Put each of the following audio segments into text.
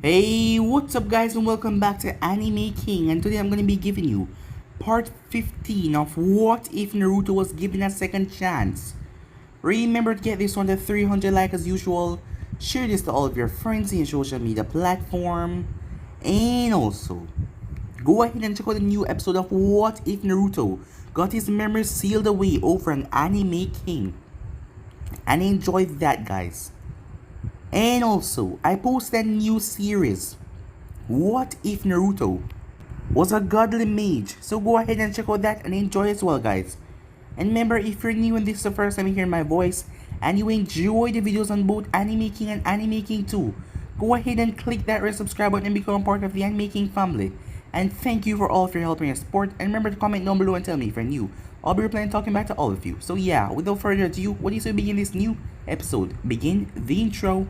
Hey, what's up guys and welcome back to Anime King, and today I'm going to be giving you part 15 of What If Naruto Was Given a Second Chance. Remember to get this one to 300 likes as usual, share this to all of your friends in your social media platform, and also go ahead and check out the new episode of What If Naruto got his memories sealed away over an Anime King. And enjoy that guys. And also, I posted a new series, What If Naruto Was a Godly Mage? So go ahead and check out that and enjoy as well guys. And remember, if you're new and this is the first time you hear my voice, and you enjoy the videos on both Anime King and Anime King 2, go ahead and click that red subscribe button and become part of the Anime King family. And thank you for all of your help and your support, and remember to comment down below and tell me if you're new. I'll be replying talking back to all of you. So yeah, without further ado, what do you say we begin this new episode? Begin the intro.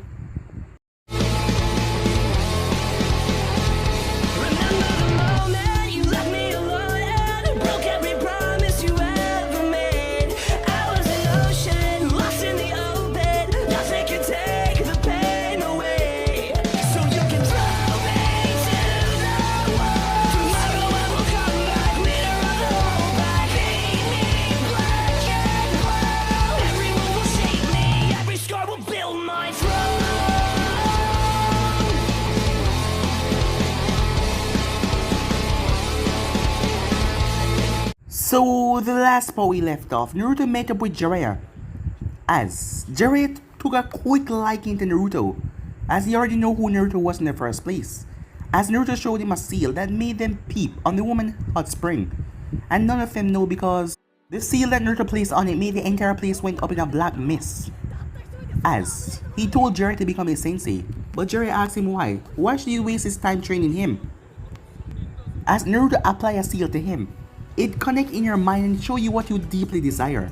So, the last part we left off, Naruto met up with Jiraiya, as Jiraiya took a quick liking to Naruto, as he already knew who Naruto was in the first place, as Naruto showed him a seal that made them peep on the woman hot spring, and none of them know because the seal that Naruto placed on it made the entire place went up in a black mist, as he told Jiraiya to become his sensei, but Jiraiya asked him why should he waste his time training him, as Naruto applied a seal to him. It connect in your mind and show you what you deeply desire.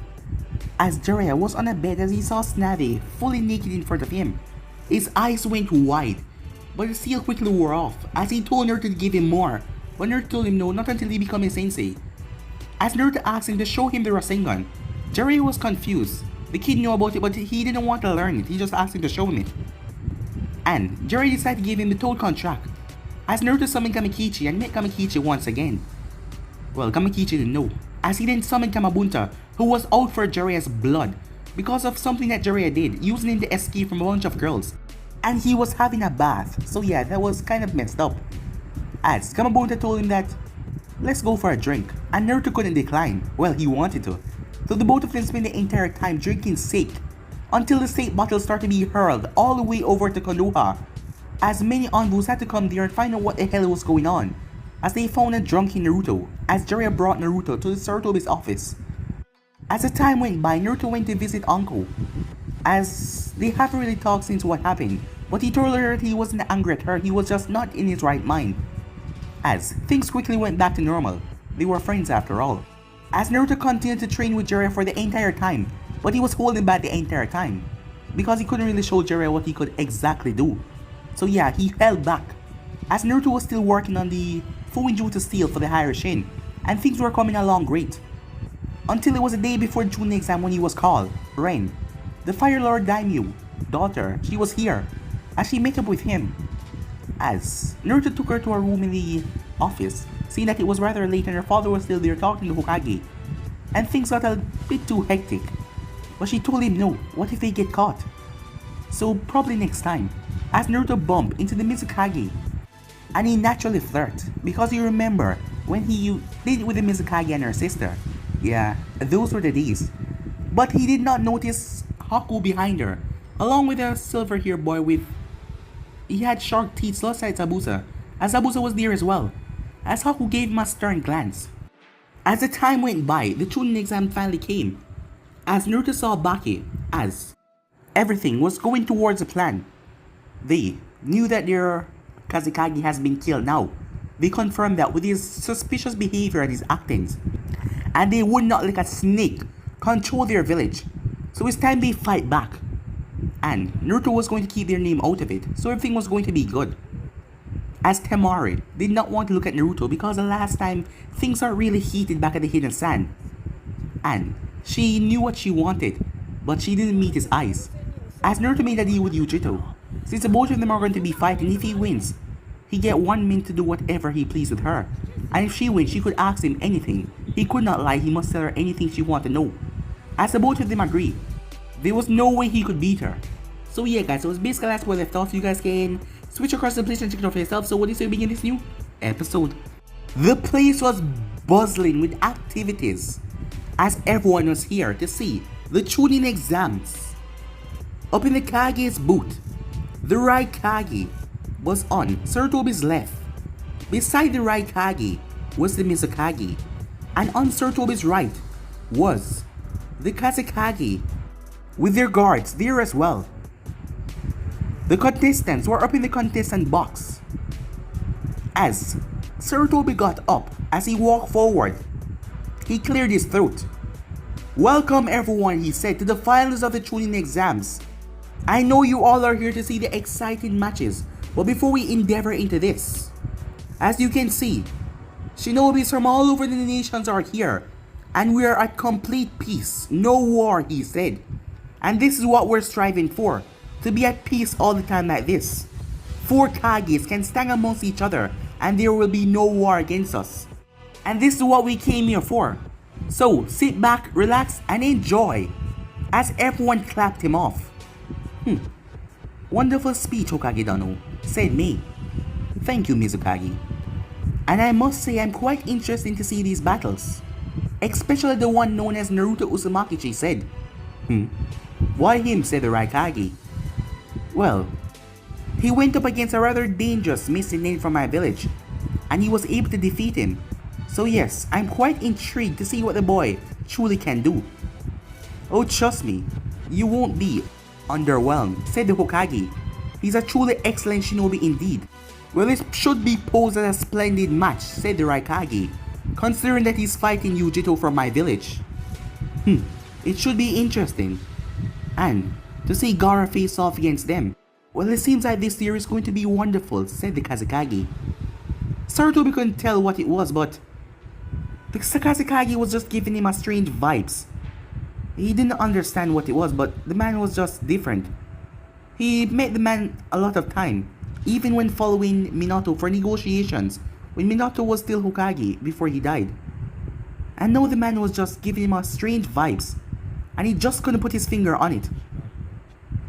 As Jiraiya was on a bed as he saw Snave fully naked in front of him, his eyes went wide, but the seal quickly wore off as he told Naruto to give him more, but Naruto told him no, not until he became a sensei. As Naruto asked him to show him the Rasengan, Jiraiya was confused. The kid knew about it but he didn't want to learn it, he just asked him to show him it. And Jiraiya decided to give him the Toad contract, as Naruto summoned Kamikichi and met Kamikichi once again. Well, Kamikichi didn't know, as he then summoned Kamabunta, who was out for Jiraiya's blood because of something that Jiraiya did, using him to escape from a bunch of girls. And he was having a bath, so yeah, that was kind of messed up. As Kamabunta told him that, let's go for a drink, and Naruto couldn't decline, well he wanted to. So the both of them spent the entire time drinking sake, until the sake bottle started to be hurled all the way over to Konoha, as many envoys had to come there and find out what the hell was going on, as they found a drunken Naruto, as Jiraiya brought Naruto to the Sarutobi's office. As the time went by, Naruto went to visit Uncle, as they haven't really talked since what happened, but he told her that he wasn't angry at her, he was just not in his right mind. As things quickly went back to normal, they were friends after all. As Naruto continued to train with Jiraiya for the entire time, but he was holding back the entire time, because he couldn't really show Jiraiya what he could exactly do. So yeah, he held back, as Naruto was still working on the Fuinjutsu seal for the higher Shin, and things were coming along great. Until it was a day before June exam when he was called, Ren, the Fire Lord Daimyo, daughter, she was here, as she met up with him. As Naruto took her to her room in the office, seeing that it was rather late and her father was still there talking to Hokage, and things got a bit too hectic. But she told him no, what if they get caught? So probably next time, as Naruto bumped into the Mizukage, and he naturally flirt, because you remember when he did it with the Mizukage and her sister. Yeah, those were the days. But he did not notice Haku behind her, along with a silver haired boy with... He had shark teeth just like Zabuza, as Zabuza was there as well, as Haku gave him a stern glance. As the time went by, the Chunin exam finally came, as Naruto saw Baki, as everything was going towards a plan. They knew that their Kazekage has been killed now. They confirmed that with his suspicious behavior and his actings, and they would not let a snake control their village. So it's time they fight back. And Naruto was going to keep their name out of it, so everything was going to be good. As Temari did not want to look at Naruto because the last time things are really heated back at the Hidden Sand. And she knew what she wanted, but she didn't meet his eyes. As Naruto made a deal with Yujito, Since the both of them are going to be fighting, if he wins, he get 1 minute to do whatever he pleased with her. And if she wins, she could ask him anything. He could not lie, he must tell her anything she wanted to know. As the both of them agree, there was no way he could beat her. So yeah guys, so it's basically that's where I left off. You guys can switch across the place and check it out for yourself. So what do you say we begin this new episode? The place was buzzing with activities as everyone was here to see the tuning exams. Up in the Kage's booth, the right Kage was on Sarutobi's left. Beside the right Kage was the Mizukage, and on Sarutobi's right was the Kazekage with their guards there as well. The contestants were up in the contestant box. As Sarutobi got up, as he walked forward, he cleared his throat. "Welcome everyone," he said, "to the finals of the tuning exams. I know you all are here to see the exciting matches, but before we endeavor into this, as you can see, shinobis from all over the nations are here, and we are at complete peace, no war," he said. "And this is what we're striving for, to be at peace all the time like this. 4 Kages can stand amongst each other, and there will be no war against us. And this is what we came here for. So sit back, relax, and enjoy," as everyone clapped him off. "Wonderful speech, Hokage Dano," said Mei. "Thank you, Mizukage. And I must say I'm quite interested to see these battles. Especially the one known as Naruto Uzumaki," she said. "Why him?" said the Raikage. "Well, he went up against a rather dangerous missing name from my village, and he was able to defeat him. So yes, I'm quite intrigued to see what the boy truly can do." "Oh, trust me, you won't be underwhelmed," said the Hokage. "He's a truly excellent shinobi indeed." "Well, it should be posed as a splendid match," said the Raikage, "considering that he's fighting Yujito from my village. It should be interesting. And to see Gaara face off against them, well, it seems like this year is going to be wonderful," said the Kazekage. Sarutobi couldn't tell what it was, but the Kazekage was just giving him a strange vibes. He didn't understand what it was, but the man was just different. He met the man a lot of time, even when following Minato for negotiations when Minato was still Hokage before he died. And now the man was just giving him a strange vibes, and he just couldn't put his finger on it.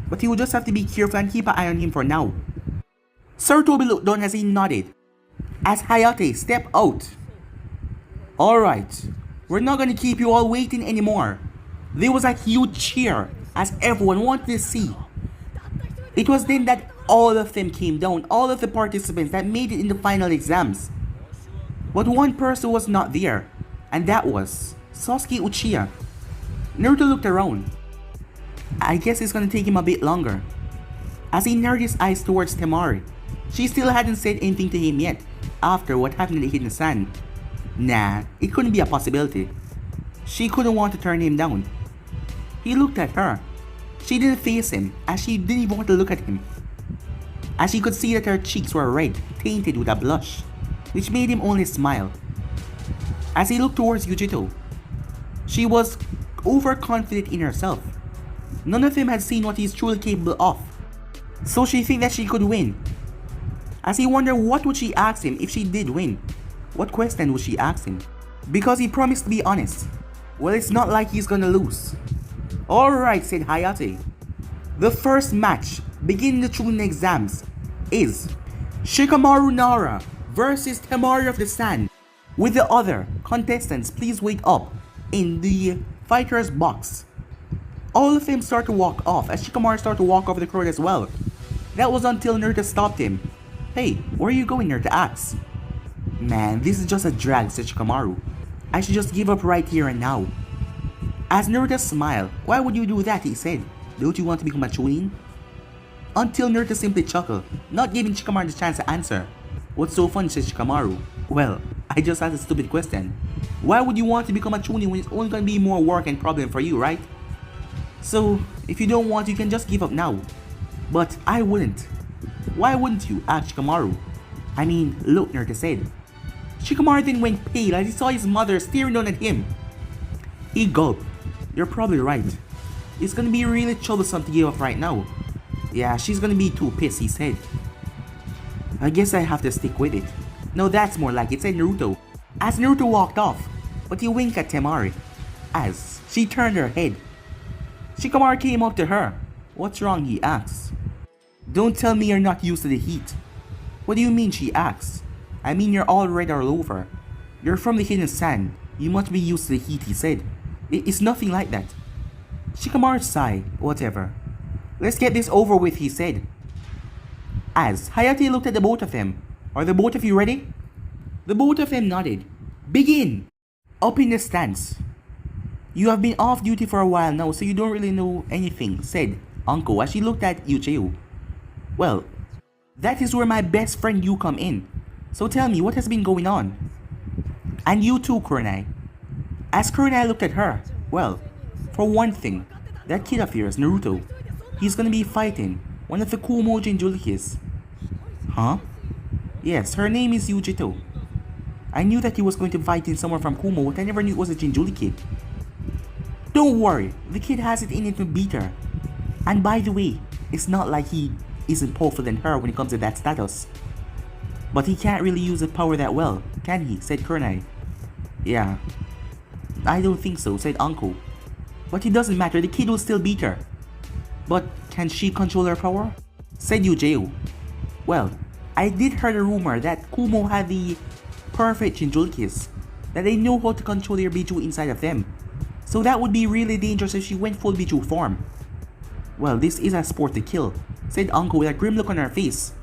But he would just have to be careful and keep an eye on him for now. Sarutobi looked down as he nodded, as Hayate stepped out. "Alright, we're not gonna keep you all waiting anymore." There was a huge cheer as everyone wanted to see. It was then that all of them came down, all of the participants that made it in the final exams. But one person was not there, and that was Sasuke Uchiha. Naruto looked around. I guess it's gonna take him a bit longer. As he narrowed his eyes towards Temari, she still hadn't said anything to him yet after what happened in the hidden sand. Nah, it couldn't be a possibility. She couldn't want to turn him down. He looked at her. She didn't face him, as she didn't even want to look at him. As she could see that her cheeks were red, tainted with a blush, which made him only smile. As he looked towards Yujito, she was overconfident in herself. None of them had seen what he's truly capable of, so she think that she could win. As he wondered what would she ask him if she did win. What question would she ask him? Because he promised to be honest. Well, it's not like he's gonna lose. "Alright," said Hayate. "The first match, beginning the tuning exams, is Shikamaru Nara versus Temari of the Sand. With the other contestants, please wait up in the fighter's box." All of them start to walk off as Shikamaru started to walk over the crowd as well. That was until Naruto stopped him. "Hey, where are you going?" Naruto asked. "Man, this is just a drag," said Shikamaru. "I should just give up right here and now." As Naruto smiled, "Why would you do that?" he said. "Don't you want to become a chunin?" Until Naruto simply chuckled, not giving Shikamaru the chance to answer. "What's so funny?" said Shikamaru. "Well, I just asked a stupid question. Why would you want to become a chunin when it's only gonna be more work and problem for you, right? So, if you don't want, you can just give up now." "But I wouldn't." "Why wouldn't you?" asked Shikamaru. "I mean, look," Naruto said. Shikamaru then went pale as he saw his mother staring down at him. He gulped. "You're probably right. It's gonna be really troublesome to give up right now. Yeah, she's gonna be too pissed, he said. I guess I have to stick with it. No, that's more like it, said Naruto. As Naruto walked off, but he winked at Temari. As she turned her head, Shikamaru came up to her. What's wrong, he asks. Don't tell me you're not used to the heat. What do you mean, she asks. I mean you're all red all over. You're from the hidden sand. You must be used to the heat, he said. It's nothing like that. Shikamaru sighed. Whatever. Let's get this over with, he said. As Hayate looked at the both of them. Are the both of you ready? The both of them nodded. Begin! Up in the stance. You have been off duty for a while now, so you don't really know anything, said Uncle as she looked at Yucheo. Well, that is where my best friend you come in. So tell me, what has been going on? And you too, Kurenai. As Kurenai looked at her, well, for one thing, that kid of yours, Naruto, he's gonna be fighting one of the Kumo Jinjulikis. Huh? Yes, her name is Yujito. I knew that he was going to fight in someone from Kumo, but I never knew it was a Jinjuliki. Don't worry, the kid has it in him to beat her. And by the way, it's not like he isn't powerful than her when it comes to that status. But he can't really use the power that well, can he? Said Kurenai. Yeah. I don't think so, said Uncle. But it doesn't matter, the kid will still beat her. But can she control her power? Said Yujeo. Well, I did hear a rumor that Kumo had the perfect Jinjulikis, that they know how to control their Biju inside of them. So that would be really dangerous if she went full Biju form. Well, this is a sport to kill, said Uncle with a grim look on her face.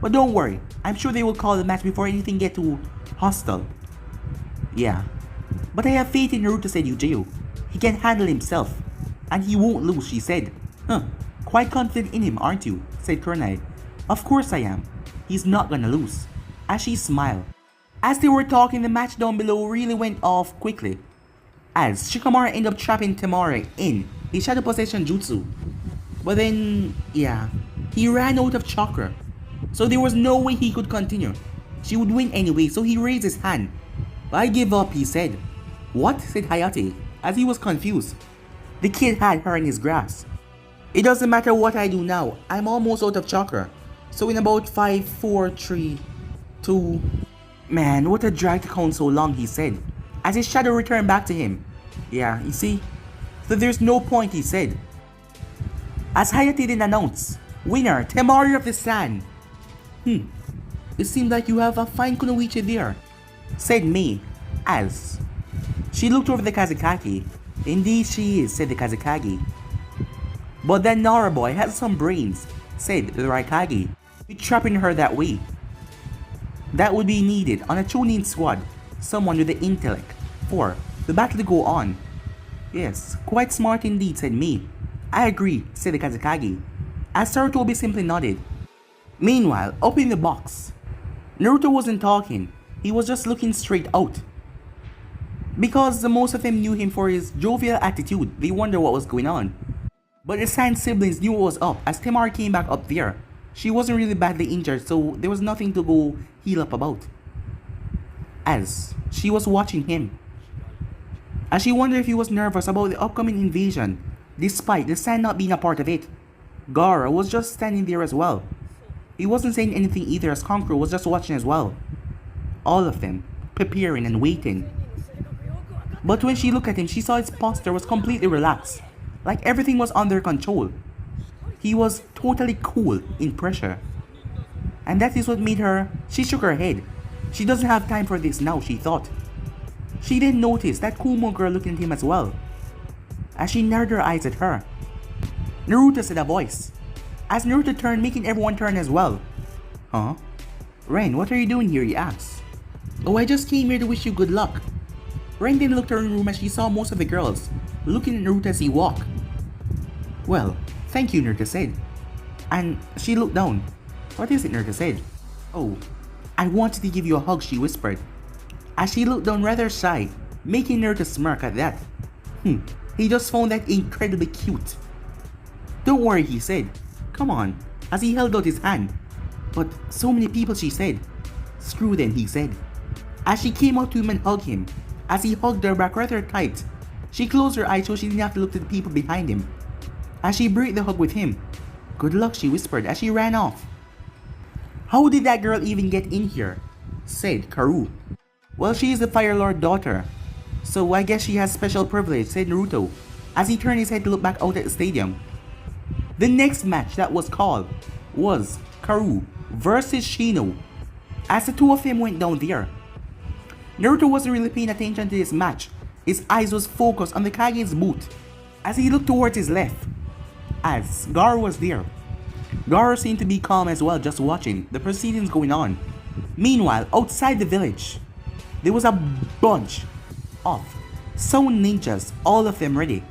But don't worry, I'm sure they will call the match before anything get too hostile. Yeah. But I have faith in Naruto, said Yujeo. He can handle himself. And he won't lose, she said. Huh, quite confident in him, aren't you? Said Kurenai. Of course I am. He's not gonna lose. As she smiled. As they were talking, the match down below really went off quickly. As Shikamaru ended up trapping Temari in his Shadow Possession Jutsu. But then, yeah, he ran out of chakra. So there was no way he could continue. She would win anyway, so he raised his hand. I give up, he said. What? Said Hayate, as he was confused. The kid had her in his grasp. It doesn't matter what I do now, I'm almost out of chakra. So in about 5, 4, 3, 2... Man, what a drag to count so long, he said, as his shadow returned back to him. Yeah, you see? So there's no point, he said. As Hayate then announced, winner, Temari of the Sand. It seems like you have a fine kunoichi there, said Mei, as she looked over the Kazekage. Indeed she is, said the Kazekage. But that Nara boy has some brains, said the Raikage, with trapping her that way. That would be needed on a Chunin squad, someone with the intellect, for the battle to go on. Yes, quite smart indeed, said Mei. I agree, said the Kazekage, as Sarutobi simply nodded. Meanwhile, up in the box, Naruto wasn't talking, he was just looking straight out. Because the most of them knew him for his jovial attitude, they wondered what was going on. But the Sand siblings knew what was up as Temari came back up there. She wasn't really badly injured, so there was nothing to go heal up about. As she was watching him, as she wondered if he was nervous about the upcoming invasion, despite the Sand not being a part of it. Gaara was just standing there as well. He wasn't saying anything either as Kankuro was just watching as well. All of them, preparing and waiting. But when she looked at him, she saw his posture was completely relaxed, like everything was under control. He was totally cool in pressure. And that is what made her, she shook her head. She doesn't have time for this now, she thought. She then noticed that Kumo girl looking at him as well, as she narrowed her eyes at her. Naruto, said a voice, as Naruto turned, making everyone turn as well. Huh? Ren, what are you doing here, he asked. Oh, I just came here to wish you good luck. Ren then looked around the room as she saw most of the girls looking at Naruto as he walked. Well, thank you, Naruto said. And she looked down. What is it, Naruto said? Oh, I wanted to give you a hug, she whispered, as she looked down rather shy, making Naruto smirk at that. He just found that incredibly cute. Don't worry, he said. Come on, as he held out his hand. But so many people, she said. Screw them, he said, as she came out to him and hugged him. As he hugged her back rather tight, she closed her eyes so she didn't have to look to the people behind him. As she breathed the hug with him, Good luck, she whispered as she ran off. How did that girl even get in here? Said Karu. Well, she is the Fire Lord daughter, so I guess she has special privilege, said Naruto, as he turned his head to look back out at the stadium. The next match that was called was Karu versus Shino. As the two of them went down there, Naruto wasn't really paying attention to this match. His eyes was focused on the Kage's boot as he looked towards his left, as Gaara was there. Gaara seemed to be calm as well, just watching the proceedings going on. Meanwhile, outside the village, there was a bunch of Stone Ninjas, all of them ready,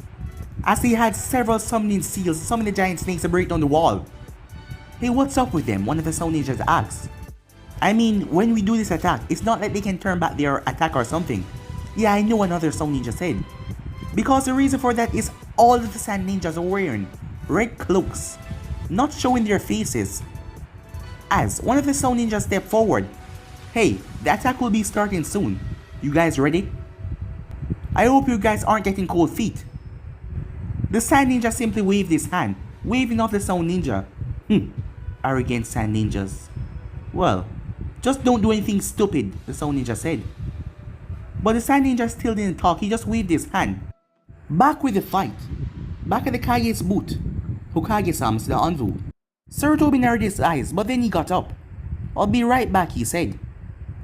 as they had several summoning seals, summoning the giant snakes to break down the wall. Hey, what's up with them? One of the Stone Ninjas asked. I mean, when we do this attack, it's not like they can turn back their attack or something. Yeah, I know, another Stone Ninja said. Because the reason for that is all of the Sand Ninjas are wearing red cloaks, not showing their faces. As one of the Stone Ninjas stepped forward. Hey, the attack will be starting soon. You guys ready? I hope you guys aren't getting cold feet. The Sand Ninja simply waved his hand, waving off the Stone Ninja. Arrogant Sand Ninjas. Well, just don't do anything stupid, the Stone Ninja said. But the Sand Ninja still didn't talk, he just waved his hand. Back with the fight. Back at the Kage's booth, Hokage sums the Anvu. Sarutobi narrowed his eyes, but then he got up. I'll be right back, he said.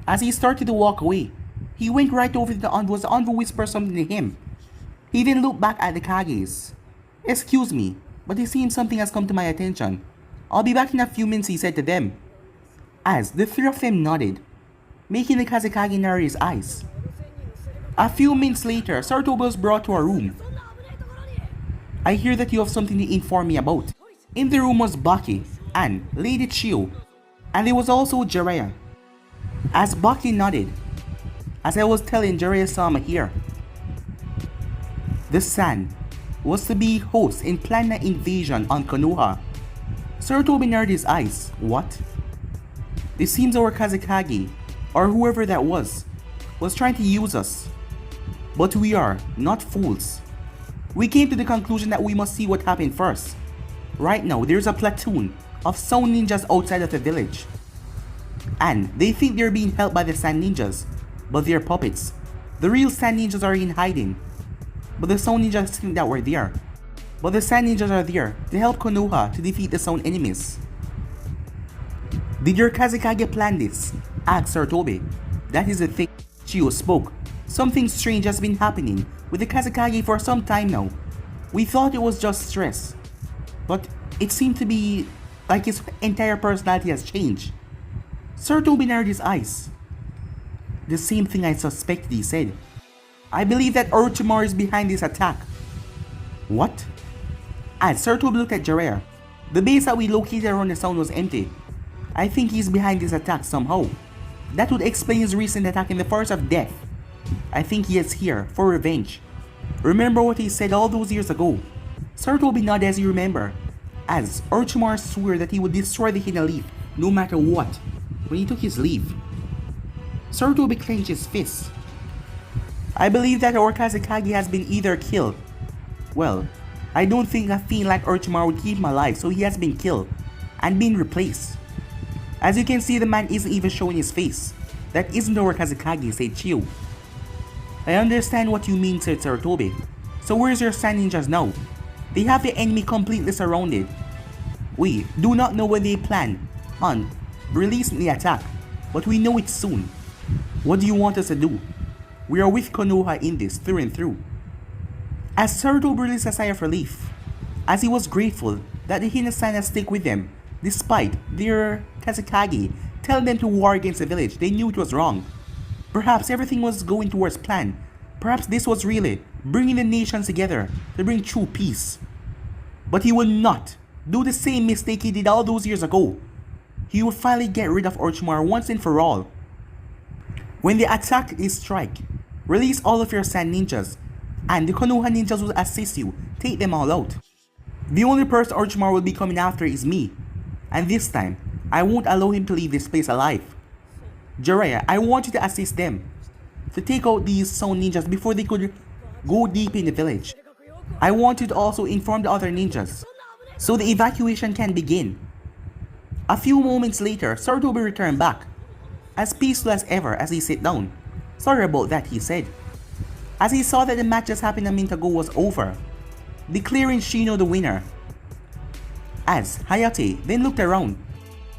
As he started to walk away, he went right over to the Anvu as the Anvu whispered something to him. He then looked back at the Kages. Excuse me, but it seems something has come to my attention. I'll be back in a few minutes, he said to them. As the three of them nodded, making the Kazekage narrow his eyes. A few minutes later, Sarutobi was brought to a room. I hear that you have something to inform me about. In the room was Baki and Lady Chio, and there was also Jiraiya. As Baki nodded, as I was telling Jiraiya-sama here, the Sand was to be host in planning an invasion on Konoha. Sarutobi narrowed his eyes. What? It seems our Kazekage, or whoever that was trying to use us. But we are not fools. We came to the conclusion that we must see what happened first. Right now, there's a platoon of Stone Ninjas outside of the village. And they think they're being helped by the Sand Ninjas, but they're puppets. The real Sand Ninjas are in hiding, but the Stone Ninjas think that we're there. But the Sand Ninjas are there to help Konoha to defeat the Stone enemies. Did your Kazekage plan this? Asked Sarutobi. That is the thing. Chio spoke. Something strange has been happening with the Kazekage for some time now. We thought it was just stress, but it seemed to be like his entire personality has changed. Sarutobi narrowed his eyes. The same thing I suspected, he said. I believe that Orochimaru is behind this attack. What? As Sarutobi looked at Jiraiya, the base that we located around the sound was empty. I think he's behind this attack somehow. That would explain his recent attack in the Forest of Death. I think he is here for revenge. Remember what he said all those years ago? Sarutobi nodded as he remembered, as Orochimaru swore that he would destroy the Hidden Leaf no matter what when he took his leave. Sarutobi clenched his fist. I believe that our Kazekage has been either killed. Well, I don't think a fiend like Orochimaru would keep him alive, so he has been killed and been replaced. As you can see, the man isn't even showing his face. That isn't our Kazekage, said Chio. I understand what you mean, said Sarutobi. So where's your Sand Ninjas now? They have the enemy completely surrounded. We do not know when they plan on releasing the attack, but we know it soon. What do you want us to do? We are with Konoha in this, through and through. As Sarutobi released a sigh of relief, as he was grateful that the Hinata stick with them, despite their Kazekage telling them to war against the village. They knew it was wrong. Perhaps everything was going towards plan. Perhaps this was really bringing the nations together to bring true peace. But he will not do the same mistake he did all those years ago. He will finally get rid of Orochimaru once and for all. When the attack is strike, release all of your Sand Ninjas, and the Konoha Ninjas will assist you. Take them all out. The only person Orochimaru will be coming after is me. And this time, I won't allow him to leave this place alive. Jiraiya, I want you to assist them to take out these Stone Ninjas before they could go deep in the village. I want you to also inform the other ninjas. so the evacuation can begin. A few moments later, Sarutobi returned back, as peaceful as ever as he sat down. Sorry about that, he said, as he saw that the match just happened a minute ago was over, declaring Shino the winner. As Hayate then looked around,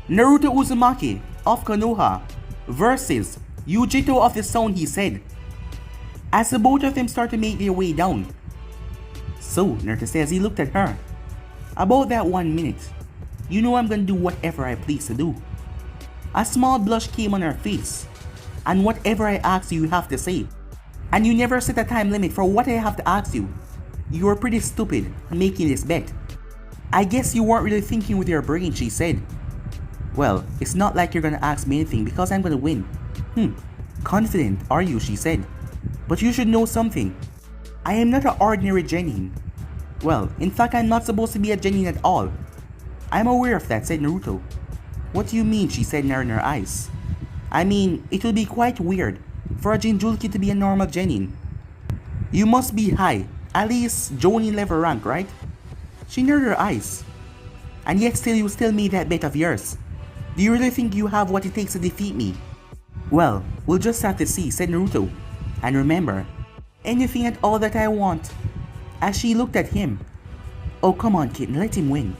Naruto Uzumaki of Konoha versus Yujito of the Sound, he said, as the both of them started to make their way down. So, Naruto says he looked at her. About that 1 minute, you know I'm gonna do whatever I please to do. A small blush came on her face, and whatever I ask you, you have to say. And you never set a time limit for what I have to ask you. You were pretty stupid making this bet. I guess you weren't really thinking with your brain, she said. Well, it's not like you're gonna ask me anything because I'm gonna win. Confident, are you, she said. But you should know something. I am not an ordinary genin. Well, in fact, I'm not supposed to be a genin at all. I'm aware of that, said Naruto. What do you mean, she said, narrowing her eyes. I mean, it will be quite weird for a Jinchuriki to be a normal genin. You must be high, at least Jonin level rank, right? She narrowed her eyes. And yet still you still made that bet of yours. Do you really think you have what it takes to defeat me? Well, we'll just have to see, said Naruto. And remember, anything at all that I want. As she looked at him. Oh, come on, kid, let him win.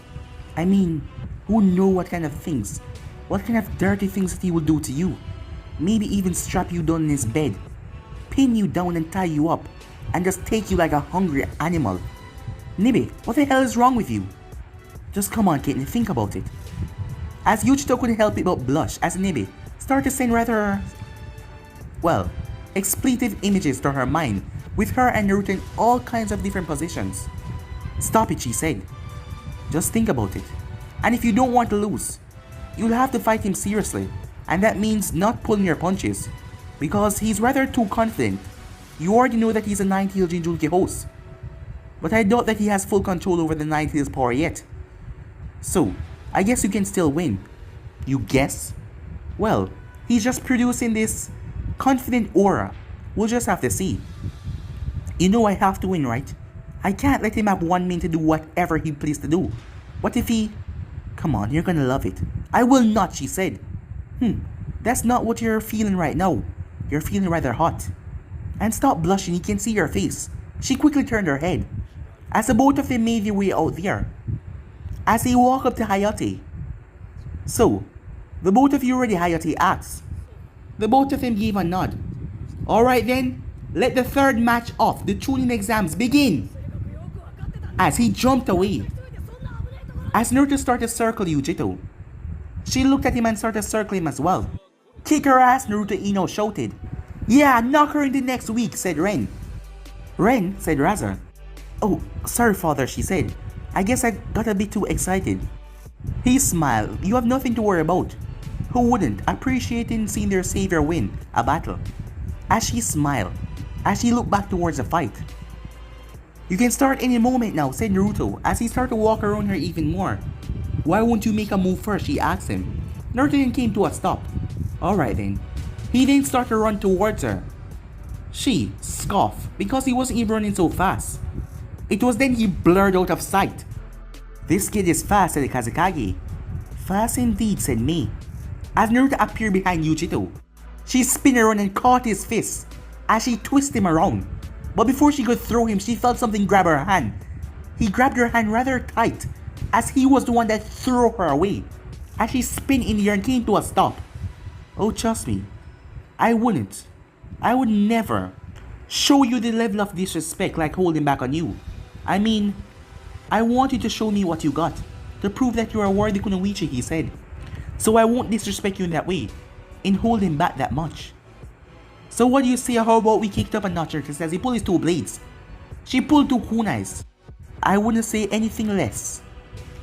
I mean, who knows what kind of dirty things that he will do to you. Maybe even strap you down in his bed, pin you down and tie you up, and just take you like a hungry animal. Nibi, what the hell is wrong with you? Just come on, kid, and think about it. As Yujito couldn't help it but blush as Nibi started to send rather, well, expletive images to her mind, with her and Naruto in all kinds of different positions. Stop it, she said. Just think about it. And if you don't want to lose, you'll have to fight him seriously, and that means not pulling your punches, because he's rather too confident. You already know that he's a 9-tail Jinchuriki host, but I doubt that he has full control over the 9-tail's power yet. So, I guess you can still win. You guess? Well, he's just producing this confident aura. We'll just have to see. You know I have to win, right? I can't let him have 1 minute to do whatever he pleases to do. What if he... Come on, you're gonna love it. I will not, she said. That's not what you're feeling right now. You're feeling rather hot. And stop blushing, he can see your face. She quickly turned her head, as the both of them made their way out there. As they walk up to Hayate. So, the both of you ready, Hayate asked. The both of them gave a nod. Alright then, let the third match of the Chunin exams begin. As he jumped away. As Naruto started to circle Yujito, she looked at him and started to circle him as well. Kick her ass, Naruto Ino shouted. Yeah, knock her in the next week, said Ren. Ren, said Raza. Oh, sorry father, she said. I guess I got a bit too excited. He smiled. You have nothing to worry about. Who wouldn't, appreciating seeing their savior win a battle? As she smiled, as she looked back towards the fight. You can start any moment now, said Naruto, as he started to walk around her even more. Why won't you make a move first, she asked him. Naruto then came to a stop. Alright then. He then started to run towards her. She scoffed because he wasn't even running so fast. It was then he blurred out of sight. This kid is fast, said Kazekage. Fast indeed, said Mei. As Naruto appeared behind Yujito, she spun around and caught his fist as she twisted him around. But before she could throw him, she felt something grab her hand. He grabbed her hand rather tight, as he was the one that threw her away, as she spun in the air and came to a stop. Oh, trust me, I would never show you the level of disrespect like holding back on you. I mean, I want you to show me what you got, to prove that you are worthy Kunoichi, he said. So I won't disrespect you in that way, in holding back that much. So what do you say, how about we kicked up a notch, as he pulled his two blades. She pulled two kunais. I wouldn't say anything less.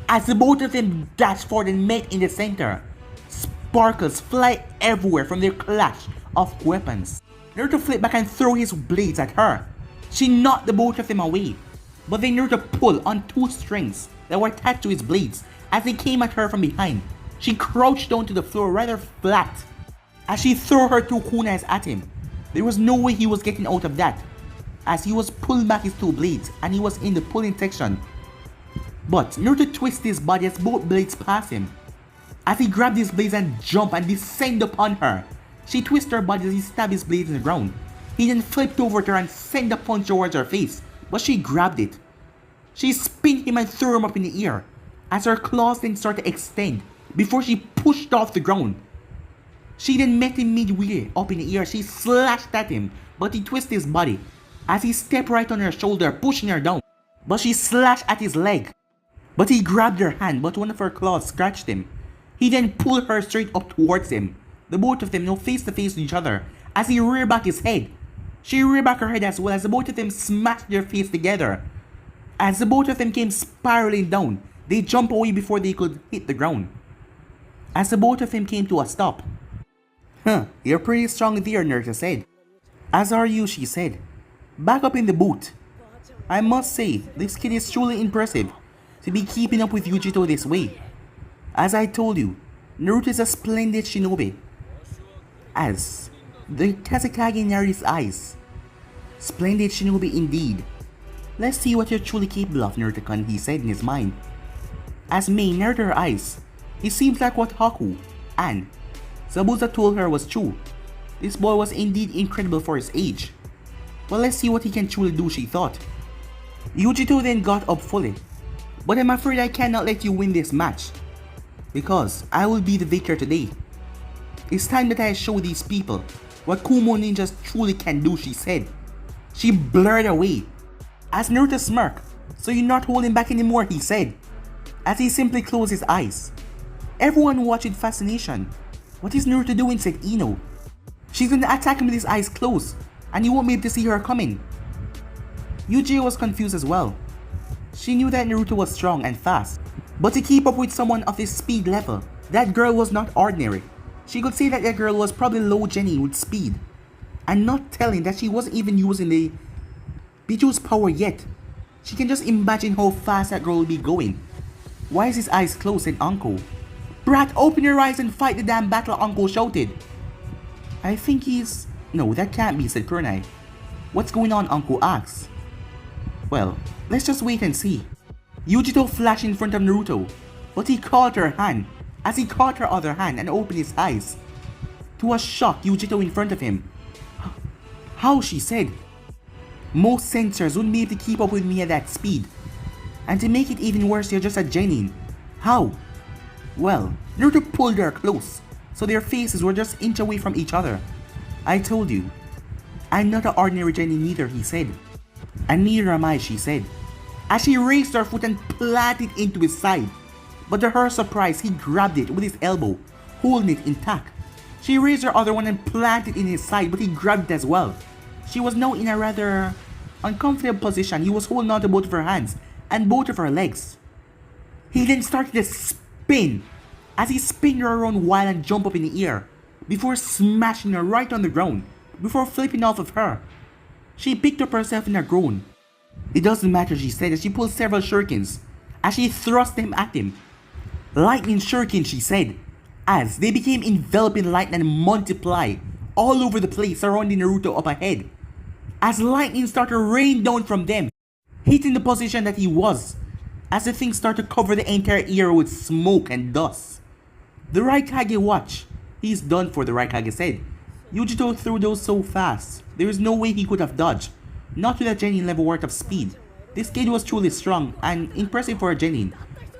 As the both of them dashed forward and met in the center, sparkles fly everywhere from their clash of weapons. Naruto flipped back and threw his blades at her. She knocked the both of them away, but then Naruto pulled on two strings that were attached to his blades as they came at her from behind. She crouched down to the floor rather flat as she threw her two kunais at him. There was no way he was getting out of that, as he was pulling back his two blades and he was in the pulling section. But Naruto twisted his body as both blades passed him. As he grabbed his blades and jumped and descended upon her, she twisted her body as he stabbed his blades in the ground. He then flipped over to her and sent a punch towards her face, but she grabbed it. She spun him and threw him up in the air, as her claws then started to extend, before she pushed off the ground. She then met him midway up in the air. She slashed at him, but he twisted his body, as he stepped right on her shoulder, pushing her down. But she slashed at his leg. But he grabbed her hand, but one of her claws scratched him. He then pulled her straight up towards him. The both of them now face to face with each other, as he reared back his head. She reared back her head as well, as the both of them smashed their face together. As the both of them came spiraling down, they jumped away before they could hit the ground. As the both of them came to a stop. You're pretty strong there, Naruto said. As are you, she said. Back up in the boot. I must say, this kid is truly impressive to be keeping up with Yujito this way. As I told you, Naruto is a splendid shinobi. As the Kazekage narrowed his eyes. Splendid shinobi indeed. Let's see what you're truly capable of, Naruto-kun, he said in his mind. As Mei narrowed her eyes, it seems like what Haku and Zabuza told her was true. This boy was indeed incredible for his age. Well, let's see what he can truly do, she thought. Yujito then got up fully. But I'm afraid I cannot let you win this match, because I will be the victor today. It's time that I show these people what Kumo ninjas truly can do, she said. She blurred away. As Naruto smirked, so you're not holding back anymore, he said, as he simply closed his eyes. Everyone watched with fascination. What is Naruto doing, said Ino. She's gonna attack him with his eyes closed, and you won't be able to see her coming. Yuji was confused as well. She knew that Naruto was strong and fast, but to keep up with someone of his speed level, that girl was not ordinary. She could say that that girl was probably low Jenny with speed, and not telling that she wasn't even using the Bijuu's power yet. She can just imagine how fast that girl will be going. Why is his eyes closed, said Uncle. Brat, open your eyes and fight the damn battle, Uncle shouted. I think he's... No, that can't be, said Kurenai. What's going on, Uncle asked. Well, let's just wait and see. Yujito flashed in front of Naruto, but he caught her hand, as he caught her other hand and opened his eyes. To a shock, Yujito in front of him. How, she said. Most sensors wouldn't be able to keep up with me at that speed. And to make it even worse, you're just a genin. How? Well, Naruto pulled her close, so their faces were just inch away from each other. I told you. I'm not an ordinary genin neither, he said. And neither am I, she said, as she raised her foot and planted it into his side. But to her surprise, he grabbed it with his elbow, holding it intact. She raised her other one and planted it in his side, but he grabbed it as well. She was now in a rather uncomfortable position. He was holding on to both of her hands and both of her legs. He then started to spin, as he spun her around wild and jumped up in the air, before smashing her right on the ground, before flipping off of her. She picked up herself in a groan. It doesn't matter, she said, as she pulled several shurikens, as she thrust them at him. Lightning shuriken, she said, as they became enveloping lightning and multiply all over the place surrounding Naruto up ahead. As lightning started to rain down from them, hitting the position that he was, as the thing started to cover the entire area with smoke and dust. The Raikage watched. He's done for, the Raikage said. Yujito threw those so fast, there is no way he could have dodged, not with a genin level worth of speed. This kid was truly strong and impressive for a genin,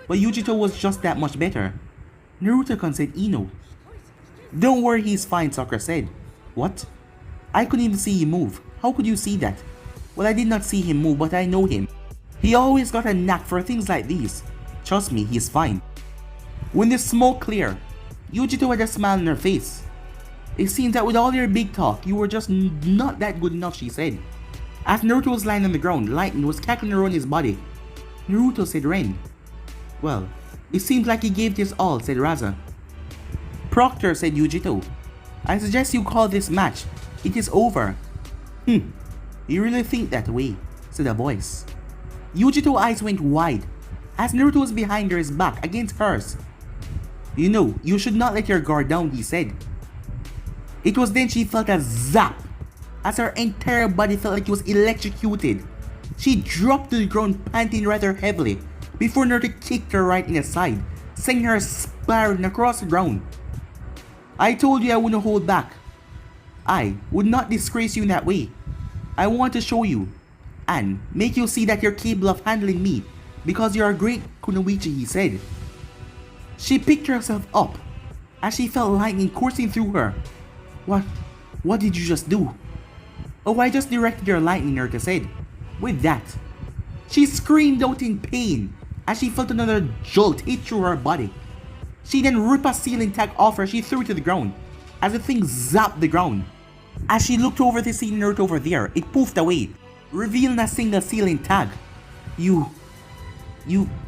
but Yujito was just that much better. Naruto-kun, said Ino. Don't worry, he's fine, Sakura said. What? I couldn't even see him move. How could you see that? Well, I did not see him move, but I know him. He always got a knack for things like these. Trust me, he's fine. When the smoke cleared, Yujito had a smile on her face. It seems that with all your big talk, you were just not that good enough, she said. As Naruto was lying on the ground, lightning was cackling around his body. Naruto, said Ren. Well, it seems like he gave this all, said Raza. Proctor, said Yujito. I suggest you call this match. It is over. You really think that way, said a voice. Yujito's eyes went wide, as Naruto was behind her, his back against hers. You know, you should not let your guard down, he said. It was then she felt a zap, as her entire body felt like it was electrocuted. She dropped to the ground, panting rather heavily, before Naruto kicked her right in the side, sending her spiraling across the ground. I told you I wouldn't hold back. I would not disgrace you in that way. I want to show you and make you see that you're capable of handling me because you're a great Kunoichi, he said. She picked herself up as she felt lightning coursing through her. What did you just do? Oh, I just directed your lightning, Naruto said. With that, she screamed out in pain as she felt another jolt hit through her body. She then ripped a ceiling tag off her as she threw it to the ground as the thing zapped the ground. As she looked over to see Naruto over there, it poofed away, revealing a single ceiling tag. You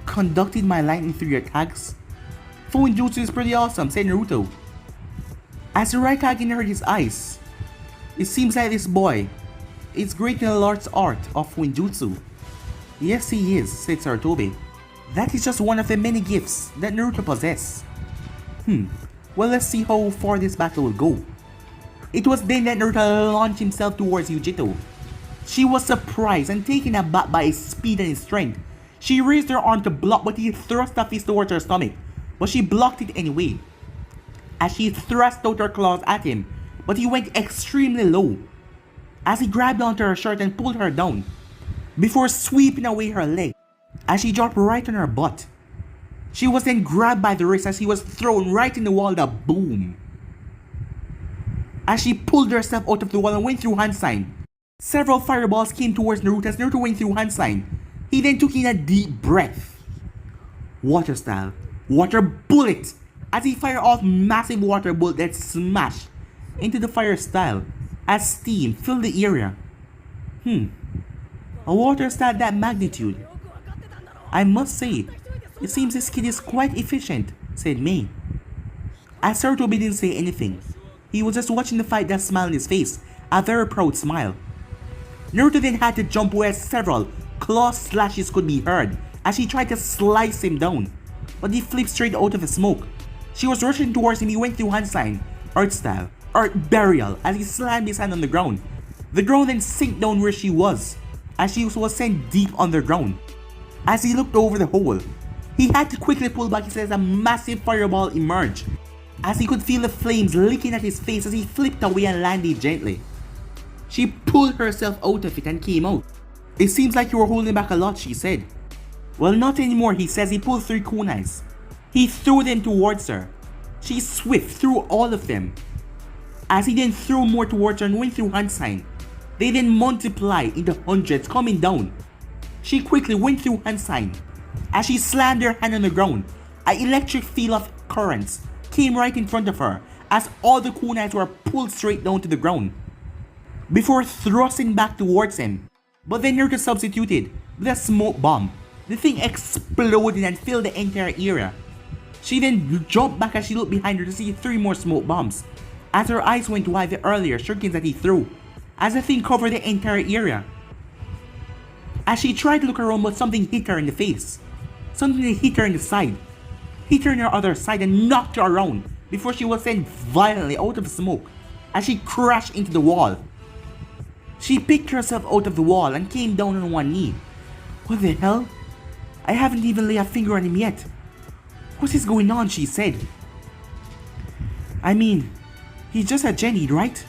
conducted my lightning through your tags? Fuinjutsu is pretty awesome, said Naruto. As the Raikage heard his eyes, it seems like this boy is great in the Lord's art of Fuinjutsu. Yes, he is, said Sarutobi. That is just one of the many gifts that Naruto possesses. Well, let's see how far this battle will go. It was then that Naruto launched himself towards Yujito. She was surprised and taken aback by his speed and his strength. She raised her arm to block, but he thrust a fist towards her stomach, but she blocked it anyway. As she thrust out her claws at him, but he went extremely low, as he grabbed onto her shirt and pulled her down, before sweeping away her leg, as she dropped right on her butt. She was then grabbed by the wrist as he was thrown right in the wall with a boom. As she pulled herself out of the wall and went through hand sign, several fireballs came towards Naruto as Naruto went through hand sign. He then took in a deep breath. Water style, water bullet, as he fired off massive water bullet that smashed into the fire style as steam filled the area. A water style that magnitude. I must say, it seems this kid is quite efficient, said Mei. As Sarutobi didn't say anything, he was just watching the fight, that smile on his face, a very proud smile. Naruto then had to jump where several claw slashes could be heard as she tried to slice him down, but he flipped straight out of the smoke. She was rushing towards him. He went through hand sign, earth style, earth burial, as he slammed his hand on the ground. The ground then sank down where she was, as she was sent deep underground. As he looked over the hole, he had to quickly pull back his head as a massive fireball emerged, as he could feel the flames licking at his face as he flipped away and landed gently. She pulled herself out of it and came out. It seems like you were holding back a lot, she said. Well, not anymore, he says. He pulled 3 kunais. He threw them towards her. She swift threw all of them. As he then threw more towards her and went through hand sign, they then multiplied in the hundreds coming down. She quickly went through hand sign. As she slammed her hand on the ground, an electric field of currents came right in front of her as all the kunais were pulled straight down to the ground, before thrusting back towards him. But then Naruto substituted with a smoke bomb. The thing exploded and filled the entire area. She then jumped back as she looked behind her to see 3 more smoke bombs, as her eyes went wide the earlier shurikens that he threw, as the thing covered the entire area. As she tried to look around, but something hit her in the face. Something that hit her in the side, hit her in her other side and knocked her around before she was sent violently out of the smoke as she crashed into the wall. She picked herself out of the wall and came down on one knee. What the hell? I haven't even laid a finger on him yet. What is going on, she said. I mean, he's just a Genin, right?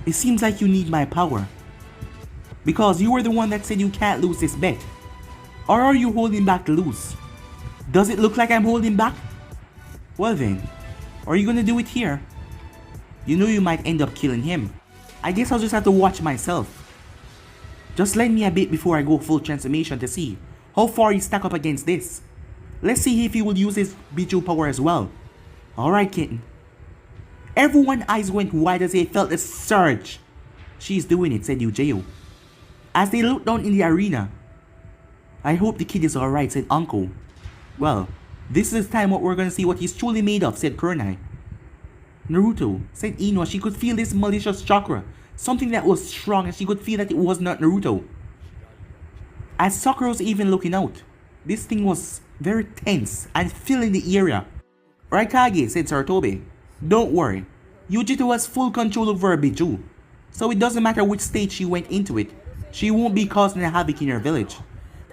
It seems like you need my power, because you were the one that said you can't lose this bet. Or are you holding back to lose? Does it look like I'm holding back? Well then, are you gonna do it here? You know you might end up killing him. I guess I'll just have to watch myself. Just lend me a bit before I go full transformation to see how far you stack up against this. Let's see if he will use his Bichu power as well. Alright, kitten. Everyone's eyes went wide as they felt the surge. She's doing it, said Yujeo. As they looked down in the arena. I hope the kid is alright, said Uncle. Well, this is the time what we're gonna see what he's truly made of, said Kurenai. Naruto, said Ino. She could feel this malicious chakra, something that was strong, and she could feel that it was not Naruto. As Sakura was even looking out, this thing was very tense and filling the area. Raikage, said Sarutobi. Don't worry, Yujito has full control over her Biju, so it doesn't matter which stage she went into it, she won't be causing a havoc in her village.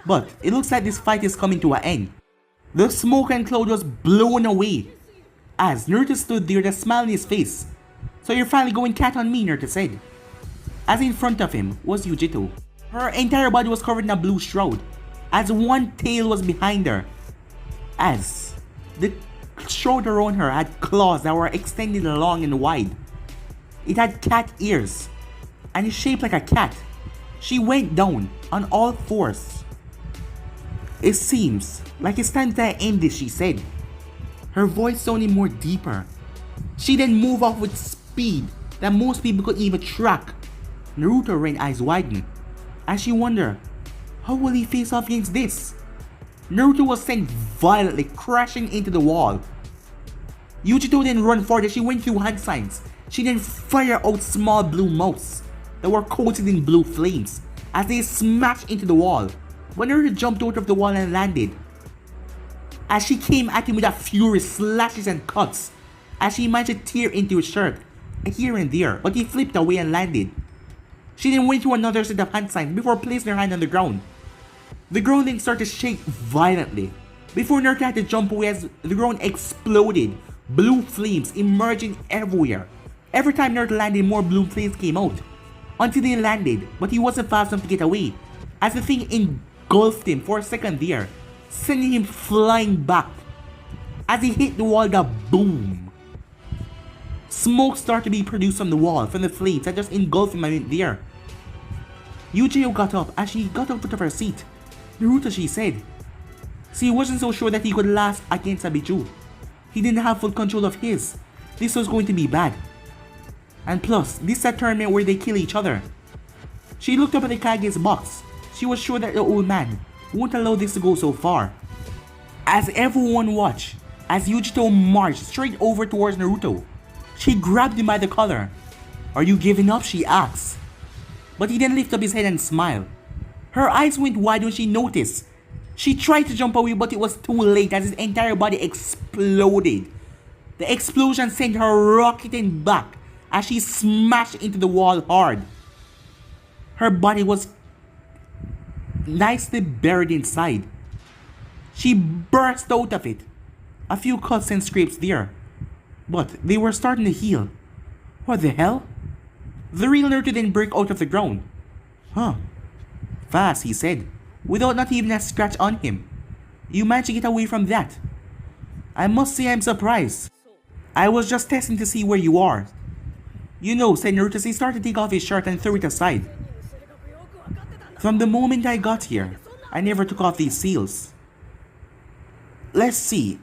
But it looks like this fight is coming to an end. The smoke and cloud was blown away as Naruto stood there with a smile on his face. "So you're finally going cat on me," Naruto said. As in front of him was Yujito. Her entire body was covered in a blue shroud, as one tail was behind her. As the shroud around her had claws that were extended long and wide. It had cat ears, and is shaped like a cat. She went down on all fours. "It seems like it's time to end this," she said, her voice sounding more deeper. She then moved off with speed that most people could even track. Naruto ran eyes widen as she wondered, how will he face off against this? Naruto was sent violently crashing into the wall. Yujito then ran forward as she went through hand signs. She then fired out small blue mouths that were coated in blue flames as they smashed into the wall. But Naruto jumped out of the wall and landed. As she came at him with a furious slashes and cuts, as she managed to tear into his shirt here and there, but he flipped away and landed. She then went through another set of hand signs before placing her hand on the ground. The ground then started to shake violently before Naruto had to jump away as the ground exploded, blue flames emerging everywhere. Every time Naruto landed, more blue flames came out until they landed, but he wasn't fast enough to get away as the thing engulfed him for a second there, sending him flying back. As he hit the wall, the boom. Smoke started to be produced from the wall from the flames that just engulfed him right there. Yujiro got up. As she got out of her seat, "Naruto," she said. See, he wasn't so sure that he could last against Abiju. He didn't have full control of his. This was going to be bad. And plus, this is a tournament where they kill each other. She looked up at the Kage's box. She was sure that the old man won't allow this to go so far. As everyone watched, as Yujito marched straight over towards Naruto, she grabbed him by the collar. "Are you giving up?" she asked. But he then lifted up his head and smiled. Her eyes went wide when she noticed. She tried to jump away, but it was too late as his entire body exploded. The explosion sent her rocketing back as she smashed into the wall hard. Her body was nicely buried inside. She burst out of it. A few cuts and scrapes there, but they were starting to heal. What the hell? The real Naruto then broke out of the ground. "Huh. Fast," he said, without not even a scratch on him. "You managed to get away from that. I must say I'm surprised. I was just testing to see where you are." "You know," said Naruto as he started to take off his shirt and threw it aside. "From the moment I got here, I never took off these seals." "Let's see."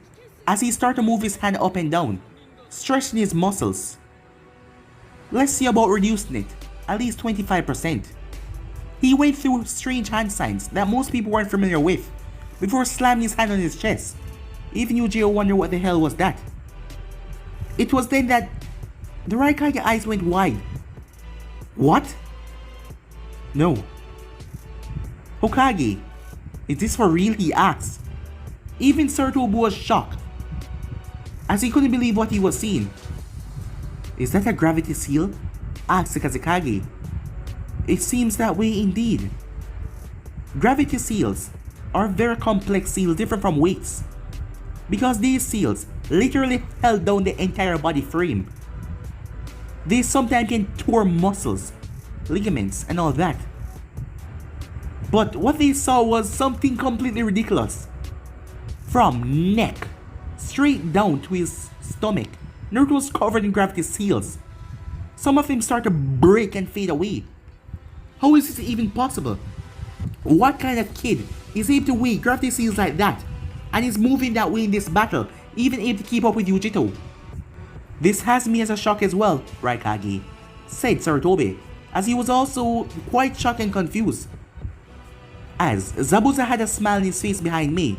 As he started to move his hand up and down, stretching his muscles. "Let's see about reducing it, at least 25%. He went through strange hand signs that most people weren't familiar with before slamming his hand on his chest. Even Yujiro wondered what the hell was that. It was then that the Raikage eyes went wide. "What? No. Hokage, is this for real?" he asked. Even Sarutobi was shocked, as he couldn't believe what he was seeing. "Is that a gravity seal?" asked the Kazekage. "It seems that way indeed." Gravity seals are very complex seals different from weights, because these seals literally held down the entire body frame. They sometimes can tear muscles, ligaments, and all that. But what they saw was something completely ridiculous. From neck straight down to his stomach, Naruto was covered in gravity seals. Some of them start to break and fade away. How is this even possible? What kind of kid is able to weigh gravity seals like that and is moving that way in this battle, even able to keep up with Yujito? "This has me as a shock as well, Raikage," said Sarutobi, as he was also quite shocked and confused. As Zabuza had a smile on his face behind me.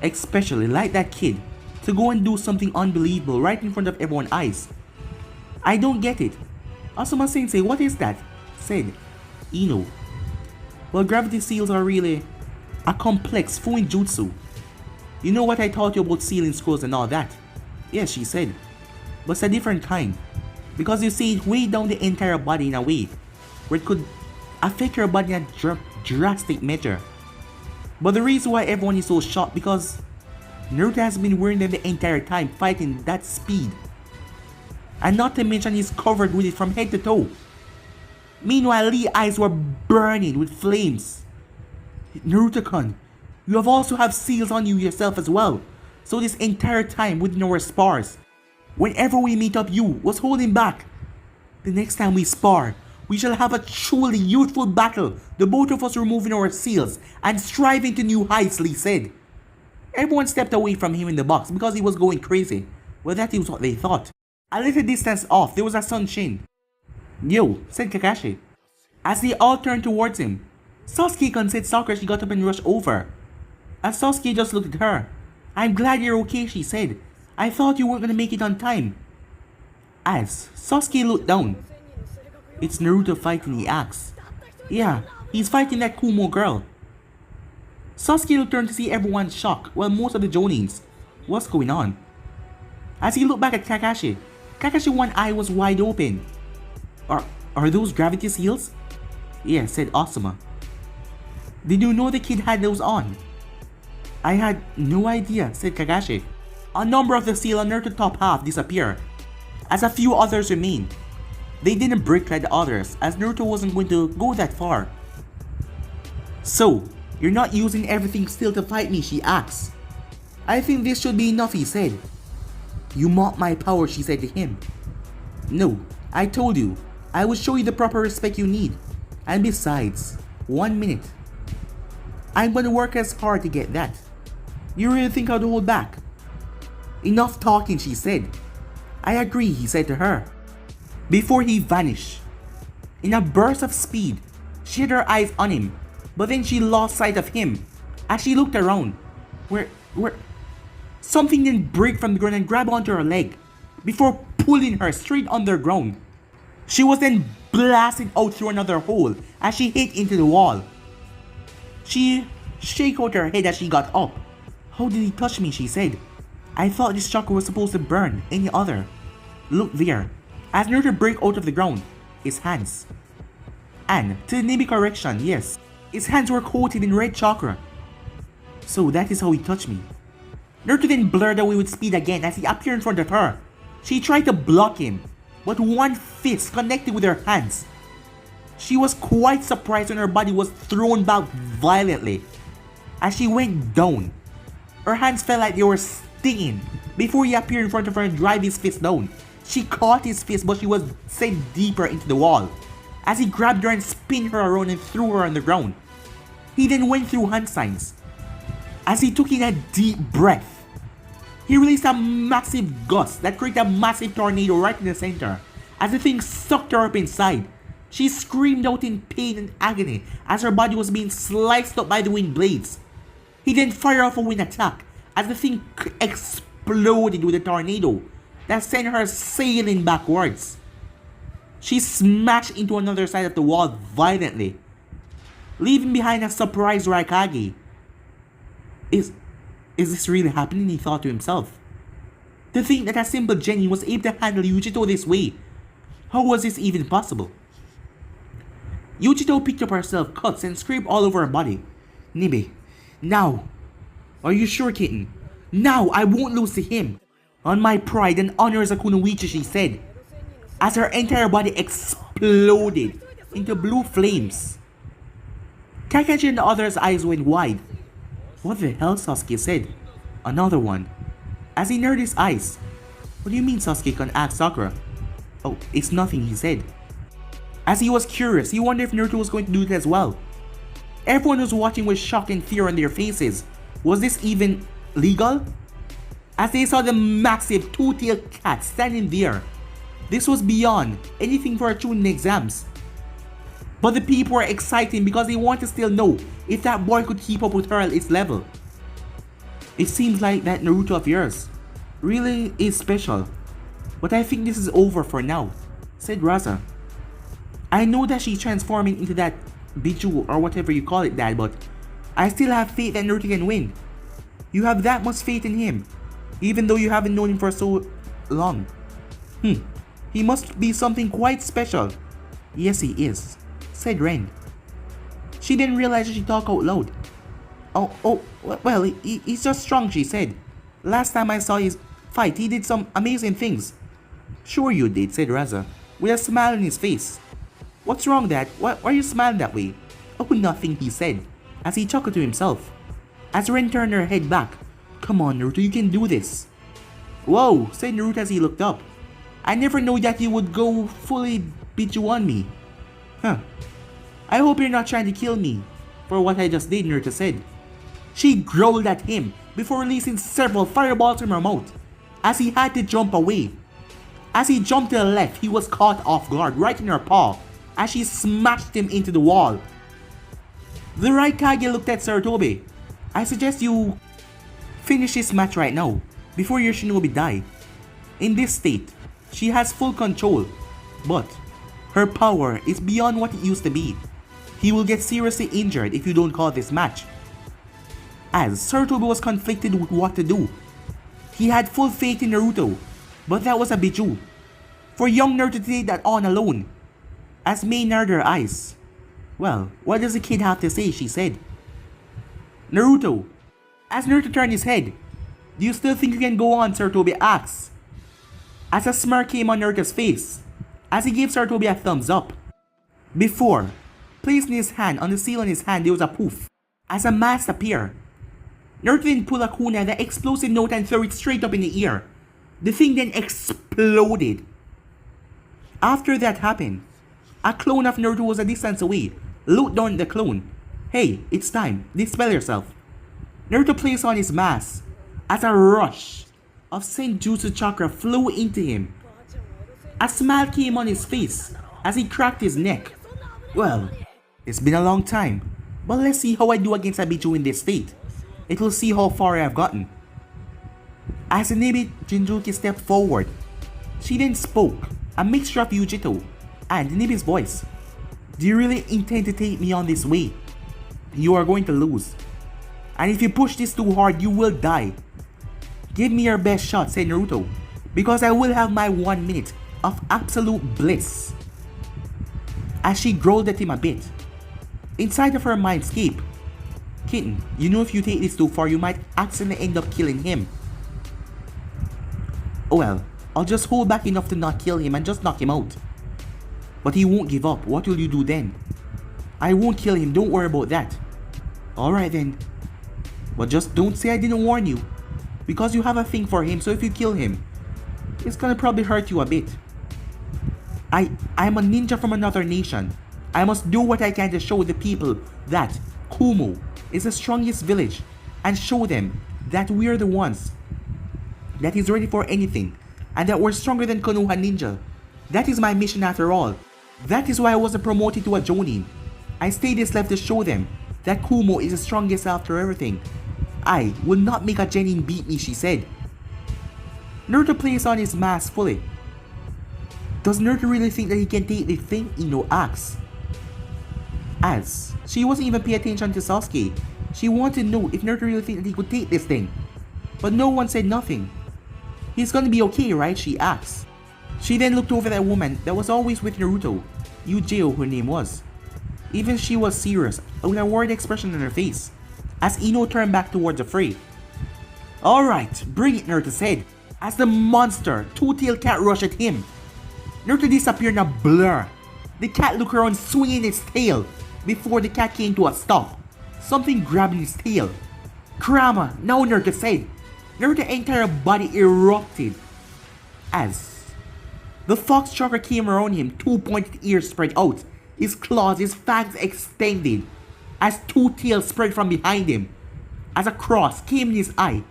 Especially like that kid, to go and do something unbelievable right in front of everyone's eyes. "I don't get it." "Asuma Sensei, what is that?" said Ino. "Well, gravity seals are really a complex fuin jutsu. You know what I taught you about sealing scrolls and all that?" "Yes," she said. "But it's a different kind, because you see it way down the entire body in a way where it could affect your body in a drastic measure. But the reason why everyone is so shocked because Naruto has been wearing them the entire time fighting that speed. And not to mention he's covered with it from head to toe. Meanwhile, Lee's eyes were burning with flames. Naruto-kun, you also have seals on you yourself as well. So this entire time within our spars, whenever we meet up, you was holding back. The next time we spar, we shall have a truly youthful battle, the both of us removing our seals and striving to new heights, Lee said. Everyone stepped away from him in the box because he was going crazy. Well, that is what they thought. A little distance off, there was a Sun-Shin. Yo, said Kakashi. As they all turned towards him, Sasuke-kun said Sakura. She got up and rushed over. As Sasuke just looked at her. I'm glad you're okay, she said. I thought you weren't gonna make it on time. As Sasuke looked down. It's Naruto fighting, he asked. Yeah, he's fighting that Kumo girl. Sasuke turned to see everyone shocked, while most of the Jonins. What's going on? As he looked back at Kakashi, Kakashi's one eye was wide open. Are those gravity seals? Yeah, said Asuma. Did you know the kid had those on? I had no idea, said Kakashi. A number of the seal on Naruto's top half disappeared, as a few others remained. They didn't break like the others, as Naruto wasn't going to go that far. So, you're not using everything still to fight me, she asked. I think this should be enough, he said. You mock my power, she said to him. No, I told you, I will show you the proper respect you need. And besides, 1 minute. I'm gonna work as hard to get that. You really think I'd hold back? Enough talking, she said. I agree, he said to her. Before he vanished. In a burst of speed, she had her eyes on him, but then she lost sight of him. As she looked around, where something didn't break from the ground and grab onto her leg, before pulling her straight underground. She was then blasted out through another hole as she hit into the wall. She shook out her head as she got up. How did he touch me, she said. I thought this chakra was supposed to burn any other. Look there. As Naruto broke out of the ground, his hands. And, to the name correction, yes, his hands were coated in red chakra. So that is how he touched me. Naruto then blurred away with speed again as he appeared in front of her. She tried to block him, but one fist connected with her hands. She was quite surprised when her body was thrown back violently. As she went down, her hands felt like they were stinging before he appeared in front of her and drive his fist down. She caught his fist, but she was sent deeper into the wall as he grabbed her and spun her around and threw her on the ground. He then went through hand signs. As he took in a deep breath, he released a massive gust that created a massive tornado right in the center. As the thing sucked her up inside, she screamed out in pain and agony as her body was being sliced up by the wind blades. He then fired off a wind attack as the thing exploded with a tornado that sent her sailing backwards. She smashed into another side of the wall violently, leaving behind a surprised Raikage. Is this really happening? He thought to himself. To think that a simple Genin was able to handle Yujito this way. How was this even possible? Yujito picked up herself cuts and scraped all over her body. Nibe, now. Are you sure, kitten? Now I won't lose to him. On my pride and honor as a Kunoichi, she said, as her entire body exploded into blue flames. Kakashi and the others' eyes went wide. What the hell, Sasuke said. Another one. As he narrowed his eyes. What do you mean, Sasuke-kun asked Sakura? Oh, it's nothing, he said. As he was curious, he wondered if Naruto was going to do it as well. Everyone was watching with shock and fear on their faces. Was this even legal? As they saw the massive two-tailed cat standing there. This was beyond anything for a Chunin exams. But the people were excited because they wanted to still know if that boy could keep up with her at its level. It seems like that Naruto of yours really is special. But I think this is over for now, said Raza. I know that she's transforming into that Biju or whatever you call it, Dad, but I still have faith that Naruto can win. You have that much faith in him, even though you haven't known him for so long. He must be something quite special. Yes, he is, said Ren. She then realized that she talked out loud. Well, he's just strong, she said. Last time I saw his fight, he did some amazing things. Sure you did, said Raza, with a smile on his face. What's wrong, Dad? Why are you smiling that way? Oh, nothing, he said, as he chuckled to himself. As Ren turned her head back, come on, Naruto, you can do this. Whoa, said Naruto as he looked up. I never knew that you would go fully beat you on me. Huh. I hope you're not trying to kill me for what I just did, Naruto said. She growled at him before releasing several fireballs from her mouth as he had to jump away. As he jumped to the left, he was caught off guard right in her paw as she smashed him into the wall. The Raikage looked at Sarutobi. I suggest you finish this match right now before your shinobi die. In this state, she has full control, but her power is beyond what it used to be. He will get seriously injured if you don't call this match. As Sarutobi was conflicted with what to do. He had full faith in Naruto, but that was a bijou. For young Naruto to take that on alone. As Mei narrowed her eyes. Well, what does the kid have to say, she said. Naruto. As Naruto turned his head. Do you still think you can go on, Sarutobi asked. As a smirk came on Naruto's face. As he gave Sarutobi a thumbs up. Before, placing his hand on the seal on his hand, there was a poof. As a mask appeared. Naruto then pulled a kunai, that explosive note, and threw it straight up in the air. The thing then exploded. After that happened, a clone of Naruto was a distance away, looked down at the clone. Hey, it's time, dispel yourself. Naruto placed on his mask as a rush of Senjutsu chakra flew into him. A smile came on his face as he cracked his neck. Well, it's been a long time, but let's see how I do against a bijou in this state. It will see how far I have gotten. As Nibi Jinjuki stepped forward, she then spoke, a mixture of Yujito and Nibi's voice. Do you really intend to take me on this way? You are going to lose. And if you push this too hard, you will die. Give me your best shot, said Naruto, because I will have my 1 minute of absolute bliss. As she growled at him a bit. Inside of her mindscape, Kitten, you know if you take this too far, you might accidentally end up killing him. Oh well, I'll just hold back enough to not kill him and just knock him out. But he won't give up. What will you do then? I won't kill him, don't worry about that. Alright then. But just don't say I didn't warn you. Because you have a thing for him, so if you kill him, it's gonna probably hurt you a bit. I'm a ninja from another nation. I must do what I can to show the people that Kumo is the strongest village and show them that we're the ones that is ready for anything and that we're stronger than Konoha Ninja. That is my mission after all. That is why I wasn't promoted to a Jonin. I stayed this life to show them that Kumo is the strongest after everything. I will not make a genin beat me, she said. Naruto placed on his mask fully. Does Naruto really think that he can take the thing? Ino asked. As she wasn't even paying attention to Sasuke, she wanted to know if Naruto really think that he could take this thing. But no one said nothing. He's gonna be okay, right? She asked. She then looked over that woman that was always with Naruto, Yujiro her name was. Even she was serious, with a worried expression on her face, as Ino turned back towards the fray. Alright, bring it, Naruto said, as the monster, two-tailed cat rushed at him. Naruto disappeared in a blur. The cat looked around swinging its tail, before the cat came to a stop. Something grabbed his tail. Kurama, now, Naruto said. Naruto's entire body erupted. As the fox chakra came around him, two pointed ears spread out, his claws, his fangs extended, as two tails spread from behind him. As a cross came in his eye,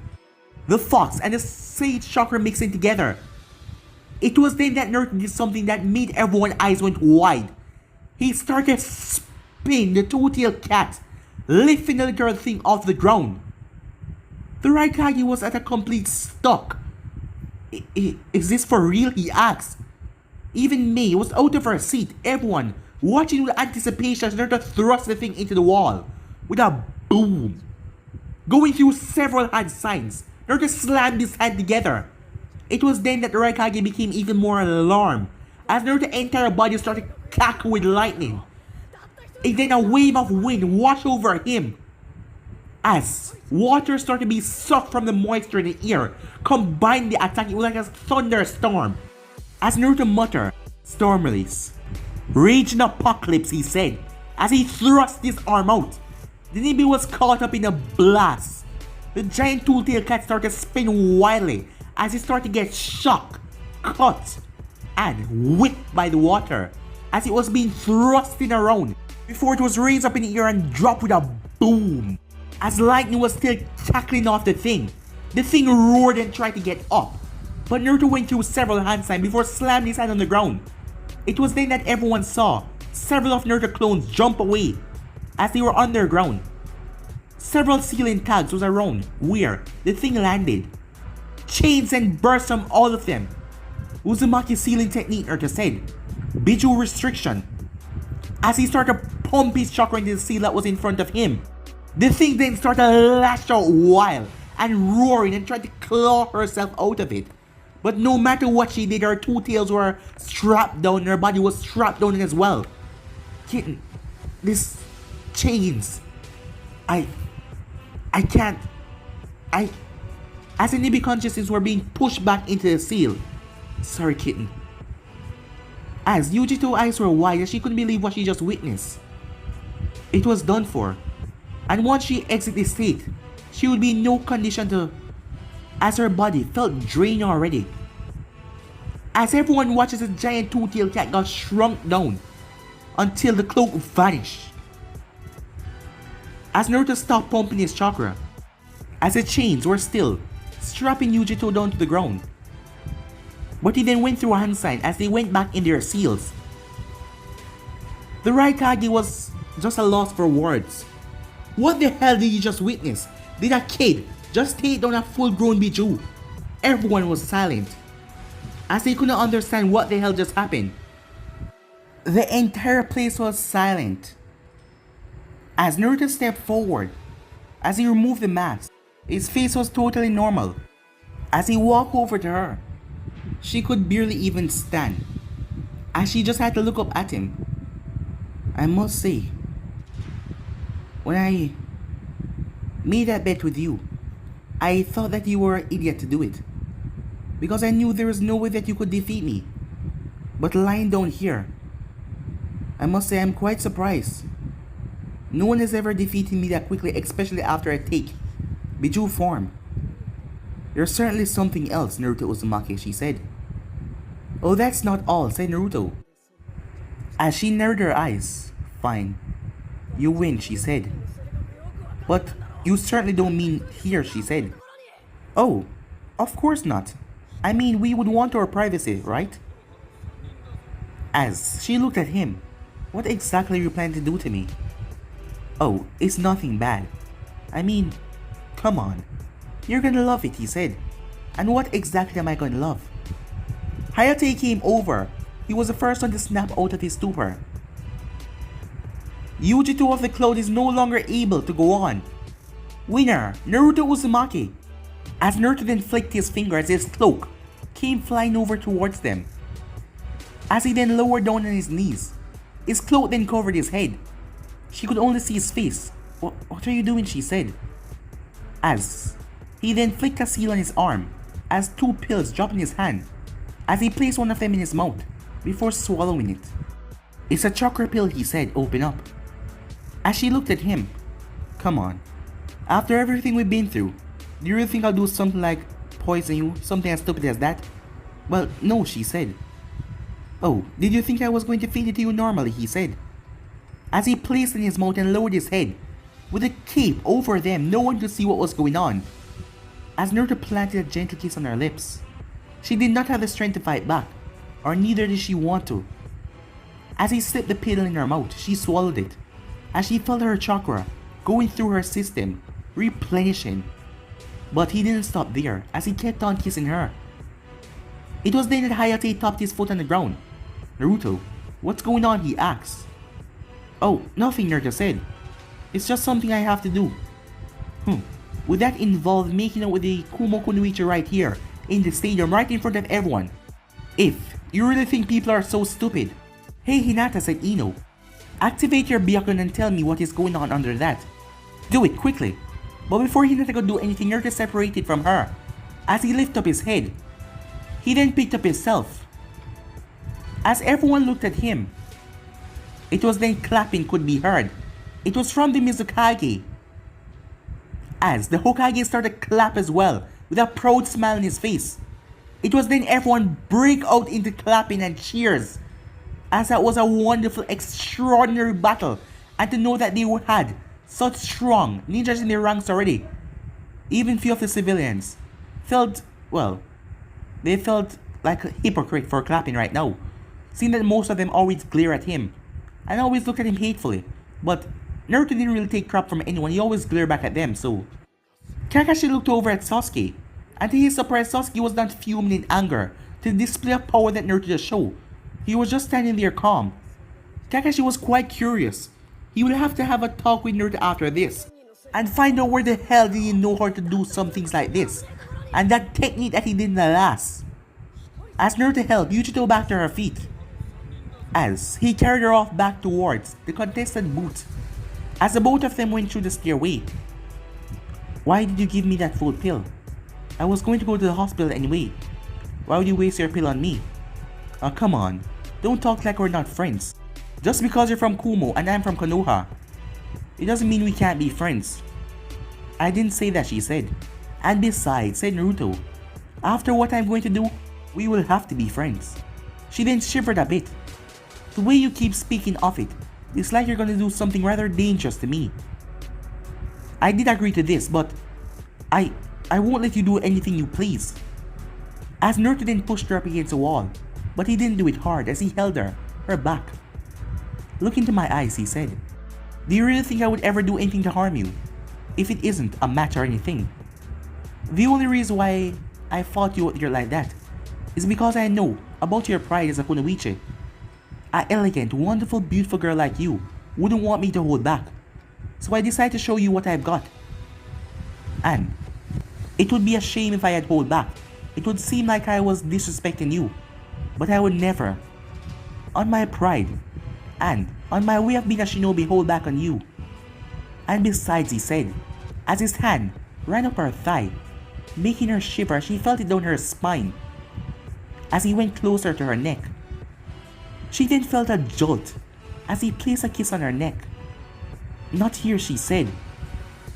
the fox and the sage chakra mixing together. It was then that Naruto did something that made everyone's eyes went wide. He started spinning the two-tailed cat, lifting the literal thing off the ground. The Raikage was at a complete stop. Is this for real? He asked. Even Mei was out of her seat, everyone watching with anticipation as Naruto thrust the thing into the wall. With a boom. Going through several hand signs, Naruto slammed his hand together. It was then that the Raikage became even more alarmed, as Naruto's entire body started crackling with lightning. And then a wave of wind washed over him. As water started to be sucked from the moisture in the air, combined the attack, it was like a thunderstorm. As Naruto muttered, "Storm release. Raging apocalypse," he said, as he thrust his arm out. The Nibi was caught up in a blast. The giant two-tailed cat started to spin wildly as he started to get shocked, cut, and whipped by the water as it was being thrusted around before it was raised up in the air and dropped with a boom. As lightning was still tackling off the thing roared and tried to get up, but Naruto went through several hand signs before slamming his hand on the ground. It was then that everyone saw several of Naruto clones jump away as they were underground. Several ceiling tags was around where the thing landed. Chains and bursts from all of them. Uzumaki's sealing technique, Naruto said. Biju restriction. As he started to pump his chakra into the seal that was in front of him, the thing then started to lash out wild and roaring and tried to claw herself out of it. But no matter what she did, her two tails were strapped down and her body was strapped down as well. Kitten, this chains. I can't. As the Nibi consciousness were being pushed back into the seal. Sorry, kitten. As Yujito's eyes were wide as she couldn't believe what she just witnessed. It was done for. And once she exited the state, she would be in no condition to, as her body felt drained already. As everyone watches the giant two-tailed cat got shrunk down until the cloak vanished. As Naruto stopped pumping his chakra, as the chains were still strapping Yujito down to the ground. But he then went through a hand sign as they went back in their seals. The Raikage was just a loss for words. What the hell did you just witness? Did a kid just take down a full-grown Biju? Everyone was silent, as they couldn't understand what the hell just happened. The entire place was silent. As Naruto stepped forward, as he removed the mask, his face was totally normal. As he walked over to her, she could barely even stand, as she just had to look up at him. I must say, when I made that bet with you, I thought that you were an idiot to do it, because I knew there was no way that you could defeat me. But lying down here, I must say I'm quite surprised. No one has ever defeated me that quickly, especially after I take Biju form. You're certainly something else, Naruto Uzumaki, she said. Oh, that's not all, said Naruto, as she narrowed her eyes. Fine. You win, she said. But you certainly don't mean here, she said. Oh, of course not. I mean, we would want our privacy, right? As she looked at him, what exactly are you planning to do to me? Oh, it's nothing bad. I mean, come on. You're gonna love it, he said. And what exactly am I gonna love? Hayate came over. He was the first one to snap out of his stupor. Yujito of the Cloud is no longer able to go on. Winner, Naruto Uzumaki. As Naruto then flicked his finger as his cloak came flying over towards them. As he then lowered down on his knees, his cloak then covered his head. She could only see his face. What are you doing? She said. As he then flicked a seal on his arm, as two pills dropped in his hand, as he placed one of them in his mouth before swallowing it. It's a chakra pill, he said. Open up. As she looked at him. Come on. After everything we've been through, do you really think I'll do something like poison you? Something as stupid as that? Well, no, she said. Oh, did you think I was going to feed it to you normally? He said. As he placed it in his mouth and lowered his head, with a cape over them, no one could see what was going on. As Naruto planted a gentle kiss on her lips, she did not have the strength to fight back, or neither did she want to. As he slipped the pill in her mouth, she swallowed it, as she felt her chakra going through her system, replenishing. But he didn't stop there, as he kept on kissing her. It was then that Hayate tapped his foot on the ground. Naruto, what's going on? He asked. Oh, nothing, Naruto said. It's just something I have to do. Would that involve making out with the Kumo Kunoichi right here, in the stadium, right in front of everyone? If you really think people are so stupid. Hey Hinata, said Ino. Activate your Byakugan and tell me what is going on under that. Do it quickly. But before Hinata could do anything, Naruto separated from her. As he lifted up his head, he then picked up himself. As everyone looked at him, it was then clapping could be heard. It was from the Mizukage. As the Hokage started to clap as well, with a proud smile on his face. It was then everyone break out into clapping and cheers, as that was a wonderful, extraordinary battle, and to know that they had such strong ninjas in their ranks already. Even few of the civilians felt, well, they felt like a hypocrite for clapping right now, seeing that most of them always glare at him, and always look at him hatefully. But Naruto didn't really take crap from anyone, he always glared back at them, so... Kakashi looked over at Sasuke, and to his surprise, Sasuke was not fuming in anger to the display of power that Naruto just showed. He was just standing there calm. Kakashi was quite curious. He would have to have a talk with Naruto after this, and find out where the hell did he know how to do some things like this, and that technique that he did in the last. As Naruto helped Yujito back to her feet, as he carried her off back towards the contestant booth, as the both of them went through the stairway. Why did you give me that full pill? I was going to go to the hospital anyway. Why would you waste your pill on me? Oh, come on. Don't talk like we're not friends. Just because you're from Kumo and I'm from Konoha, it doesn't mean we can't be friends. I didn't say that, she said. And besides, said Naruto, after what I'm going to do, we will have to be friends. She then shivered a bit. The way you keep speaking of it, it's like you're gonna do something rather dangerous to me. I did agree to this, but I won't let you do anything you please. As Naruto then pushed her up against the wall, but he didn't do it hard as he held her back. Look into my eyes, he said. Do you really think I would ever do anything to harm you, if it isn't a match or anything? The only reason why I fought you out there like that is because I know about your pride as a Kunoichi. An elegant, wonderful, beautiful girl like you wouldn't want me to hold back. So I decided to show you what I've got. And it would be a shame if I had hold back. It would seem like I was disrespecting you. But I would never, on my pride and on my way of being a shinobi, hold back on you. And besides, he said, as his hand ran up her thigh, making her shiver, she felt it down her spine. As he went closer to her neck, she then felt a jolt as he placed a kiss on her neck. Not here, she said.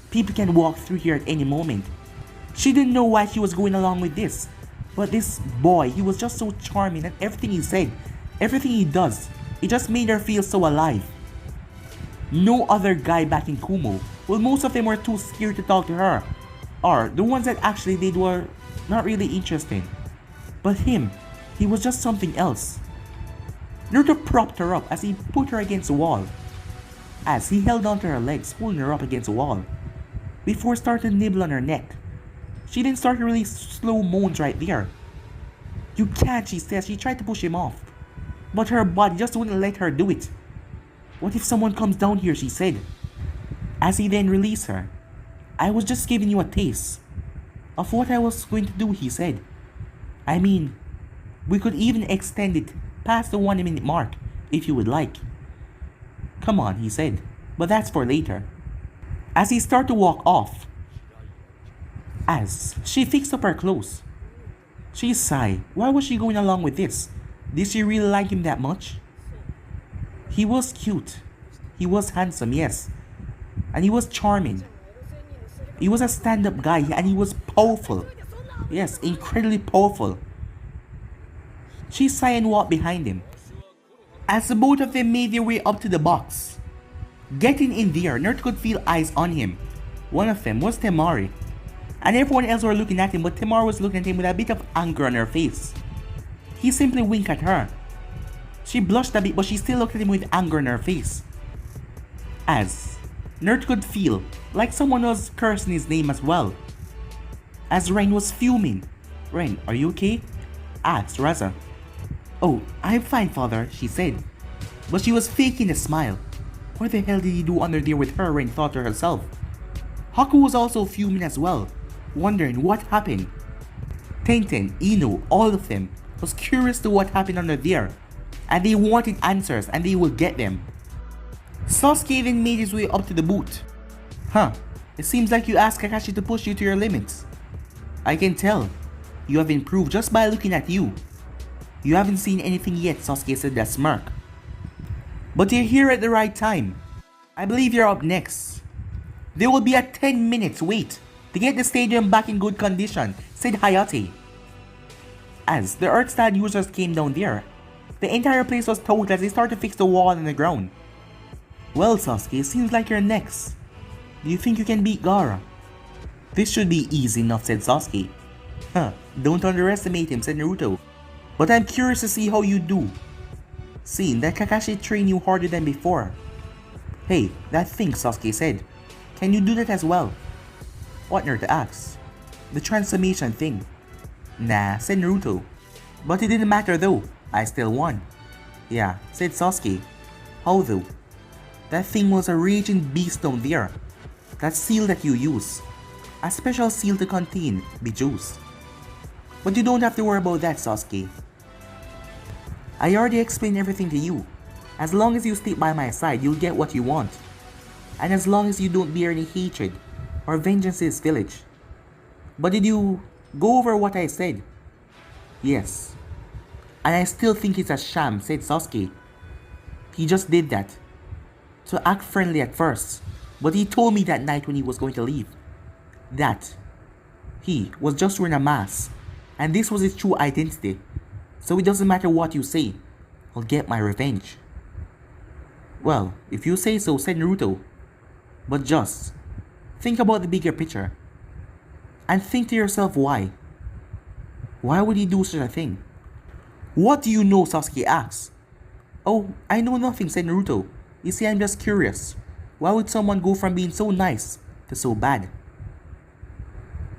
People can walk through here at any moment. She didn't know why he was going along with this. But this boy, he was just so charming, and everything he said, everything he does, it just made her feel so alive. No other guy back in Kumo, well, most of them were too scared to talk to her. Or the ones that actually did were not really interested. But him, he was just something else. Naruto propped her up as he put her against the wall. As he held onto her legs, holding her up against the wall, before starting to nibble on her neck. She then started really slow moans right there. You can't, she says. She tried to push him off, but her body just wouldn't let her do it. What if someone comes down here, she said. As he then released her. I was just giving you a taste of what I was going to do, he said. I mean, we could even extend it past the 1 minute mark if you would like. Come on, he said, but that's for later. As he started to walk off, as she fixed up her clothes, she sighed. Why was she going along with this? Did she really like him that much? He was cute. He was handsome, yes. And he was charming. He was a stand-up guy and he was powerful. Yes, incredibly powerful. She sighed and walked behind him. As the both of them made their way up to the box, getting in there, Naruto could feel eyes on him. One of them was Temari, and everyone else were looking at him, but Temari was looking at him with a bit of anger on her face. He simply winked at her. She blushed a bit, but she still looked at him with anger on her face. As Naruto could feel like someone was cursing his name as well. As Ren was fuming. Ren, are you okay? Asked Raza. Oh, I'm fine, father, she said. But she was faking a smile. What the hell did he do under there with her, Ren thought to herself. Haku was also fuming as well, wondering what happened. Tenten, Ino, all of them was curious to what happened under there, and they wanted answers and they would get them. Sasuke then made his way up to the booth. Huh, It seems like you asked Kakashi to push you to your limits. I can tell. You have improved just by looking at you. You haven't seen anything yet, Sasuke said with a smirk. But you're here at the right time. I believe you're up next. There will be a 10 minutes wait to get the stadium back in good condition, said Hayate. As the Earth-style users came down there, the entire place was total as they started to fix the wall and the ground. Well, Sasuke, it seems like you're next. Do you think you can beat Gaara? This should be easy enough, said Sasuke. Huh, don't underestimate him, said Naruto. But I'm curious to see how you do, seeing that Kakashi trained you harder than before. Hey, that thing, Sasuke said. Can you do that as well? What, Naruto asked. The transformation thing. Nah, said Naruto. But it didn't matter though, I still won. Yeah, said Sasuke. How though? That thing was a raging beast down there. That seal that you use. A special seal to contain the juice. But you don't have to worry about that, Sasuke. I already explained everything to you. As long as you stay by my side, you'll get what you want. And as long as you don't bear any hatred or vengeance to this village. But did you go over what I said? Yes. And I still think it's a sham, said Sasuke. He just did that. To act friendly at first. But he told me that night when he was going to leave that he was just wearing a mask. And this was his true identity. So it doesn't matter what you say. I'll get my revenge. Well, if you say so, said Naruto. But just think about the bigger picture. And think to yourself why. Why would he do such a thing? What do you know, Sasuke asked. Oh, I know nothing, said Naruto. You see, I'm just curious. Why would someone go from being so nice to so bad?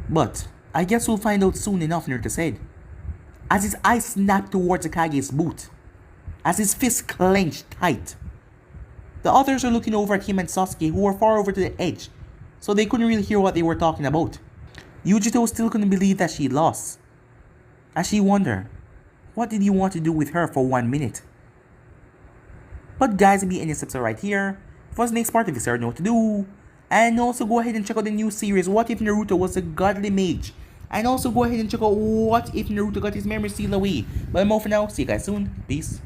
But I guess we'll find out soon enough, Naruto said, as his eyes snapped towards Akage's boot, as his fist clenched tight. The others were looking over at him and Sasuke, who were far over to the edge, so they couldn't really hear what they were talking about. Yujito still couldn't believe that she lost, as she wondered, what did he want to do with her for 1 minute? But guys, if you end this episode right here, for the next part of this, you already know what to do. And also go ahead and check out the new series, What If Naruto Was a Godly Mage? And also go ahead and check out What If Naruto Got His Memory Sealed Away. But I'm out for now, see you guys soon, peace.